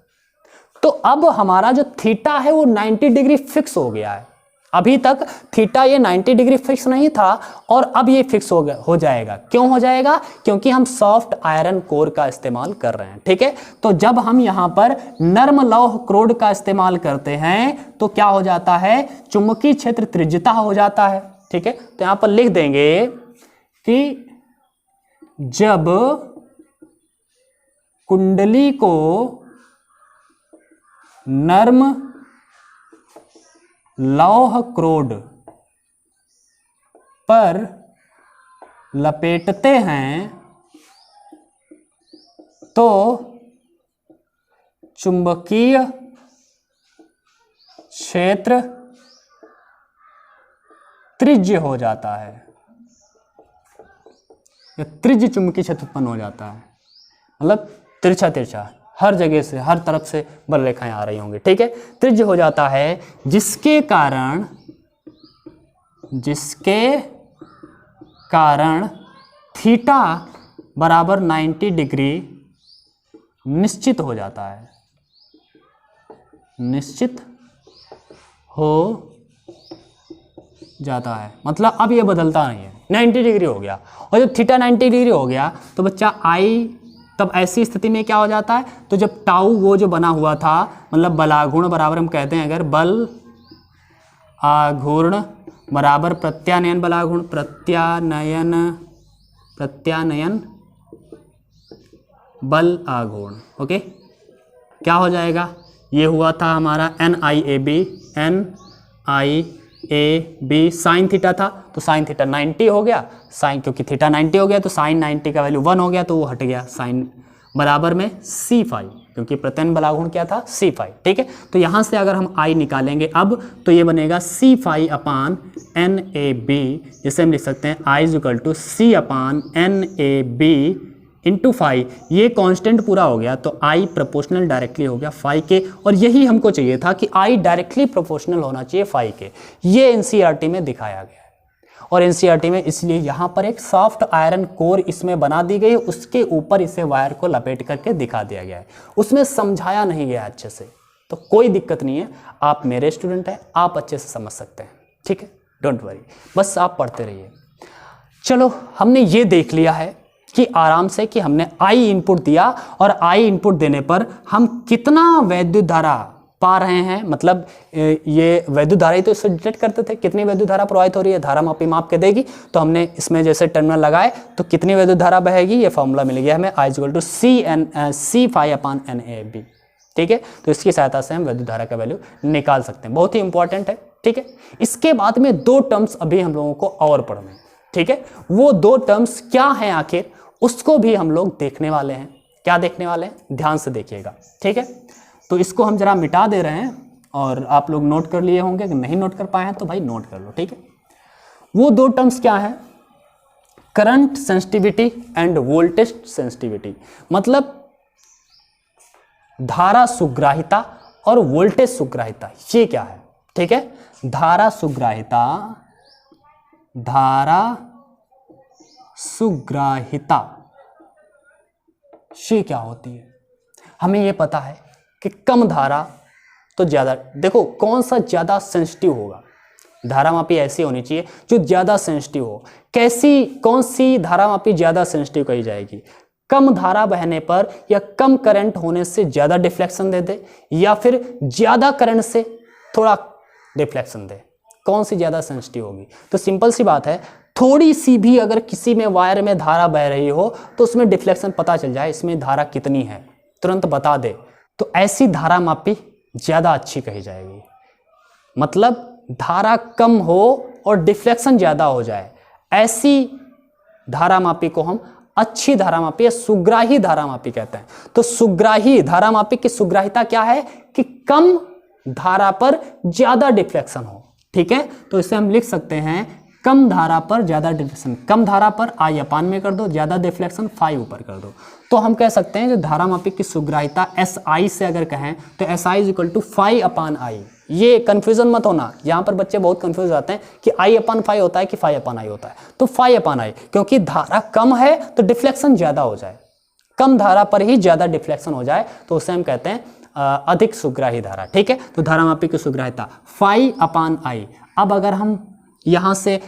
तो अब हमारा जो थीटा है वो 90 डिग्री फिक्स हो गया है। अभी तक थीटा ये 90 डिग्री फिक्स नहीं था और अब ये फिक्स हो जाएगा। क्यों हो जाएगा? क्योंकि हम सॉफ्ट आयरन कोर का इस्तेमाल कर रहे हैं। ठीक है, तो जब हम यहां पर नर्म लौह क्रोड का इस्तेमाल करते हैं तो क्या हो जाता है? चुंबकीय क्षेत्र त्रिज्यता हो जाता है। ठीक है, तो यहां पर लिख देंगे कि जब कुंडली को नर्म लौह क्रोड पर लपेटते हैं तो चुंबकीय क्षेत्र त्रिज्य हो जाता है, या त्रिज्य चुंबकीय क्षेत्र उत्पन्न हो जाता है। मतलब तिरछा तिरछा हर जगह से, हर तरफ से बल रेखाएं आ रही होंगी। ठीक है, त्रिज्य हो जाता है जिसके कारण थीटा बराबर 90 डिग्री निश्चित हो जाता है, निश्चित हो जाता है। मतलब अब ये बदलता नहीं है, 90 डिग्री हो गया। और जब थीटा 90 डिग्री हो गया तो बच्चा आई, तब ऐसी स्थिति में क्या हो जाता है? तो जब टाउ वो जो बना हुआ था, मतलब बलाघूर्ण बराबर हम कहते हैं अगर बल आघूर्ण बराबर प्रत्यानयन बलाघूर्ण, प्रत्यानयन बल आघूर्ण। ओके, क्या हो जाएगा? ये हुआ था हमारा NIAB साइन थीटा था, तो साइन थीटा 90 हो गया। साइन क्योंकि थीटा 90 हो गया तो साइन 90 का वैल्यू 1 हो गया, तो वो हट गया। साइन बराबर में C5, क्योंकि प्रत्यन बलाघूर्ण क्या था? C5। ठीक है, तो यहां से अगर हम I निकालेंगे अब तो ये बनेगा C5 अपान NAB, जिसे हम लिख सकते हैं I = C upon NAB into phi. ये कांस्टेंट पूरा हो गया तो I प्रोपोर्शनल डायरेक्टली हो गया फाई के, और यही हमको चाहिए था कि I डायरेक्टली प्रोपोर्शनल होना चाहिए फाई के। ये NCERT में दिखाया गया है। और एनसीईआरटी में, इसलिए यहाँ पर एक सॉफ्ट आयरन कोर इसमें बना दी गई है, उसके ऊपर इसे वायर को लपेट करके दिखा दिया गया है, उसमें समझाया नहीं गया अच्छे से। तो कोई दिक्कत नहीं है, आप मेरे स्टूडेंट हैं, आप अच्छे से समझ सकते हैं, ठीक है, डोंट वरी, बस आप पढ़ते रहिए। चलो हमने ये देख लिया है कि आराम से कि हमने आई इनपुट दिया और आई इनपुट देने पर हम कितना वैद्युत धारा पा रहे हैं, मतलब ये वैद्युत धारा ही तो इससे डिटेक्ट करते थे, कितनी वैद्युत धारा प्रवाहित हो रही है, धारा मापी माप के देगी। तो हमने इसमें जैसे टर्मिनल लगाए तो कितनी वैद्युत धारा बहेगी, ये फॉर्मूला मिल गया हमें, I = C∅/NAB, ठीक है। तो इसकी सहायता से हम वैद्युत धारा का वैल्यू निकाल सकते हैं, बहुत ही इंपॉर्टेंट है, ठीक है। इसके बाद में 2 टर्म्स अभी हम लोगों को और पढ़ने हैं, ठीक है। वो 2 टर्म्स क्या हैं आखिर, उसको भी हम लोग देखने वाले हैं। क्या देखने वाले हैं, ध्यान से देखिएगा, ठीक है। तो इसको हम जरा मिटा दे रहे हैं और आप लोग नोट कर लिए होंगे, अगर नहीं नोट कर पाए हैं तो भाई नोट कर लो, ठीक है। वो 2 टर्म्स क्या है, current sensitivity end voltage sensitivity, मतलब धारा सुग्राहिता और वोल्टेज सुग्राहिता, ये क्या है, ठीक है। धारा सुग्राहिता, ये क्या होती है, हमें ये पता है कि कम धारा तो ज़्यादा, देखो कौन सा ज़्यादा सेंसिटिव होगा, धारा मापी ऐसी होनी चाहिए जो ज़्यादा सेंसिटिव हो। कैसी, कौन सी धारा मापी ज़्यादा सेंसिटिव कही जाएगी, कम धारा बहने पर या कम करंट होने से ज़्यादा डिफ्लेक्शन दे दे, या फिर ज़्यादा करंट से थोड़ा डिफ्लेक्शन दे, कौन सी ज़्यादा सेंसिटिव होगी। तो सिंपल सी बात है, थोड़ी सी भी अगर किसी में वायर में धारा बह रही हो तो उसमें डिफ्लेक्शन पता चल जाए, इसमें धारा कितनी है तुरंत बता दे, तो ऐसी धारा मापी ज़्यादा अच्छी कही जाएगी। मतलब धारा कम हो और डिफ्लेक्शन ज़्यादा हो जाए, ऐसी धारा मापी को हम अच्छी धारा मापी या सुग्राही धारा मापी कहते हैं। तो सुग्राही धारा मापी की सुग्राहिता क्या है कि कम धारा पर ज़्यादा डिफ्लेक्शन हो, ठीक है। तो इसे हम लिख सकते हैं कम धारा पर ज़्यादा डिफ्लेक्शन, कम धारा पर I अपान में कर दो, ज़्यादा डिफ्लेक्शन फाई ऊपर कर दो। तो हम कह सकते हैं जो धारा मापी की सुग्राहिता SI से अगर कहें तो SI = φ/I। ये कन्फ्यूजन मत होना, यहाँ पर बच्चे बहुत कन्फ्यूज आते हैं कि I/φ होता है कि φ/I होता है। तो φ/I, क्योंकि धारा कम है तो डिफ्लेक्शन ज़्यादा हो जाए, कम धारा पर ही ज़्यादा डिफ्लेक्शन हो जाए तो उसे हम कहते हैं अधिक सुग्राही धारा, ठीक है। तो धारा मापी की सुग्राहिता φ/I। अब अगर हम यहाँ से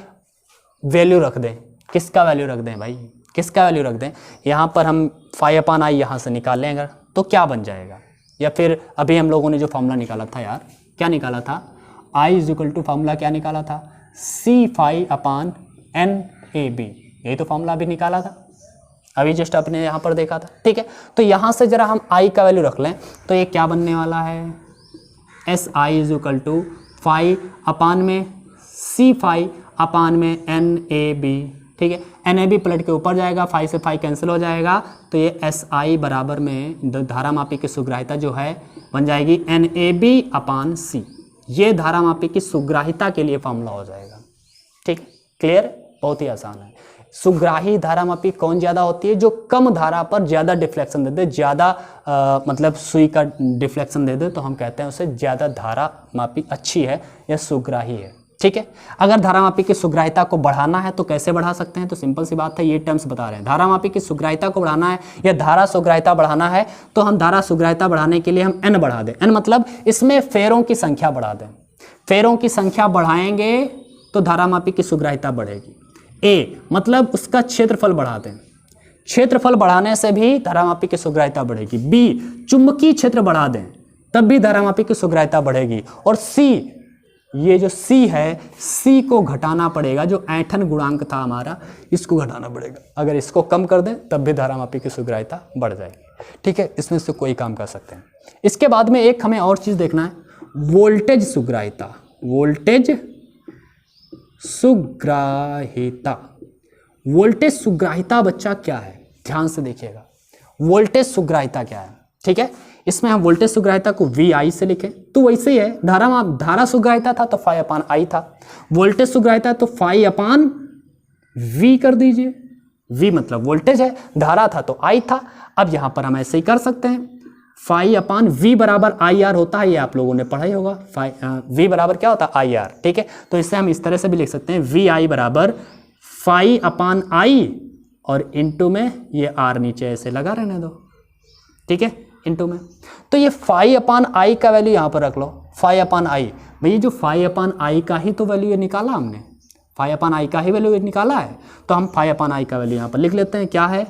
वैल्यू रख दें, किसका वैल्यू रख दें भाई, किसका वैल्यू रख दें, यहाँ पर हम φ/I यहाँ से निकाल लें अगर, तो क्या बन जाएगा, या फिर अभी हम लोगों ने जो फॉर्मूला निकाला था यार, क्या निकाला था, I = फॉर्मूला क्या निकाला था, C∅/NAB, यही तो फॉर्मूला अभी निकाला था, अभी जस्ट आपने यहाँ पर देखा था, ठीक है। तो यहाँ से जरा हम I का वैल्यू रख लें तो ये क्या बनने वाला है, SI = φ/C∅/NAB, ठीक है। NAB पलट के ऊपर जाएगा, फाई से फाई कैंसिल हो जाएगा, तो ये SI बराबर में धारा मापी की सुग्राहिता जो है बन जाएगी NAB/C। ये धारा मापी की सुग्राहिता के लिए फॉर्मूला हो जाएगा, ठीक, क्लियर, बहुत ही आसान है। सुग्राही धारा मापी कौन ज़्यादा होती है, जो कम धारा पर ज़्यादा डिफ्लेक्शन दे दे, ज़्यादा मतलब सुई का डिफ्लेक्शन दे दे, तो हम कहते हैं उसे ज़्यादा धारा मापी अच्छी है या सुग्राही है, ठीक है। अगर धारा मापी की सुग्राहिता को बढ़ाना है तो कैसे बढ़ा सकते हैं, तो सिंपल सी बात है, ये टर्म्स बता रहे हैं। धारा मापी की सुग्राहिता को बढ़ाना है या धारा सुग्राहिता बढ़ाना है तो हम धारा सुग्राहिता बढ़ाने के लिए हम N बढ़ा दें, N मतलब इसमें फेरों की संख्या बढ़ा दें, फेरों की संख्या बढ़ाएंगे तो धारा मापी की सुग्राहिता बढ़ेगी। A मतलब उसका क्षेत्रफल बढ़ा दें, क्षेत्रफल बढ़ाने से भी धारा मापी की सुग्राहिता बढ़ेगी। B चुंबकीय क्षेत्र बढ़ा दें तब भी धारा मापी की सुग्राहिता बढ़ेगी। और C, ये जो C है, C को घटाना पड़ेगा, जो ऐंठन गुणांक था हमारा, इसको घटाना पड़ेगा। अगर इसको कम कर दें तब भी धारा मापी की सुग्राहिता बढ़ जाएगी, ठीक है। इसमें से कोई काम कर सकते हैं। इसके बाद में एक हमें और चीज़ देखना है, वोल्टेज सुग्राहिता, वोल्टेज सुग्राहिता। वोल्टेज सुग्राहिता बच्चा क्या है, ध्यान से देखिएगा, वोल्टेज सुग्राहिता क्या है, ठीक है। इसमें हम वोल्टेज सुग्राहिता को VI से लिखें तो वैसे ही है, धारा सुग्राहिता था तो φ/I था, वोल्टेज सुग्राहिता तो φ/V कर दीजिए। V मतलब वोल्टेज है, धारा था तो I था। अब यहाँ पर हम ऐसे ही कर सकते हैं, फाई अपान वी बराबर आई आर होता है, ये आप लोगों ने पढ़ा ही होगा। वी बराबर क्या होता है, आई आर, ठीक है। तो इससे हम इस तरह से भी लिख सकते हैं वी आई बराबर फाई अपान आई और इनटू में ये आर नीचे ऐसे लगा रहने दो, ठीक है, इनटू में। तो ये फाई अपान आई का वैल्यू यहाँ पर रख लो, फाई अपान आई। भैया जो फाई अपान आई का ही तो वैल्यू निकाला हमने, फाई अपान आई का ही वैल्यू निकाला है, तो हम फाई अपान आई का वैल्यू यहाँ पर लिख लेते हैं। क्या है,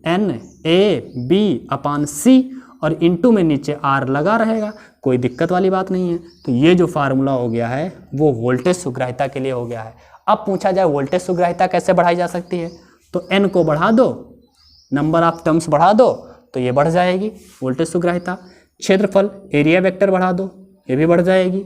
एन ए बी अपान सी और इनटू में नीचे आर लगा रहेगा, कोई दिक्कत वाली बात नहीं है। तो ये जो फार्मूला हो गया है वो वोल्टेज सुग्राह्यता के लिए हो गया है। अब पूछा जाए वोल्टेज सुग्राह्यता कैसे बढ़ाई जा सकती है, तो एन को बढ़ा दो, नंबर ऑफ टर्म्स बढ़ा दो तो ये बढ़ जाएगी वोल्टेज सुग्राह्यता। क्षेत्रफल एरिया वेक्टर बढ़ा दो, ये भी बढ़ जाएगी।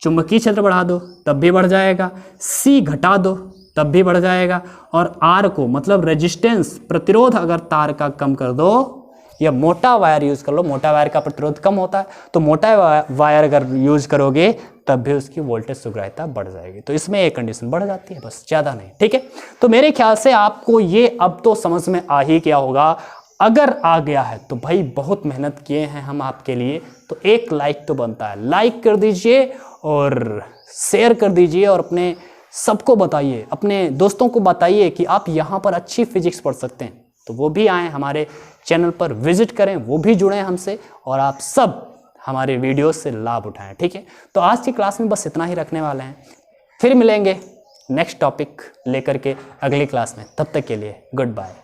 चुंबकीय क्षेत्र बढ़ा दो तब भी बढ़ जाएगा। सी घटा दो तब भी बढ़ जाएगा। और आर को मतलब रेजिस्टेंस प्रतिरोध अगर तार का कम कर दो या मोटा वायर यूज कर लो, मोटा वायर का प्रतिरोध कम होता है, तो मोटा वायर अगर यूज करोगे तब भी उसकी वोल्टेज सुग्राह्यता बढ़ जाएगी। तो इसमें एक कंडीशन बढ़ जाती है, बस ज़्यादा नहीं, ठीक है। तो मेरे ख्याल से आपको ये अब तो समझ में आ ही गया होगा। अगर आ गया है तो भाई बहुत मेहनत किए हैं हम आपके लिए, तो एक लाइक तो बनता है, लाइक कर दीजिए और शेयर कर दीजिए और अपने सबको बताइए, अपने दोस्तों को बताइए कि आप यहाँ पर अच्छी फिजिक्स पढ़ सकते हैं, तो वो भी आएँ हमारे चैनल पर विजिट करें, वो भी जुड़ें हमसे और आप सब हमारे वीडियोस से लाभ उठाएं, ठीक है। तो आज की क्लास में बस इतना ही रखने वाले हैं, फिर मिलेंगे नेक्स्ट टॉपिक लेकर के अगली क्लास में। तब तक के लिए गुड बाय।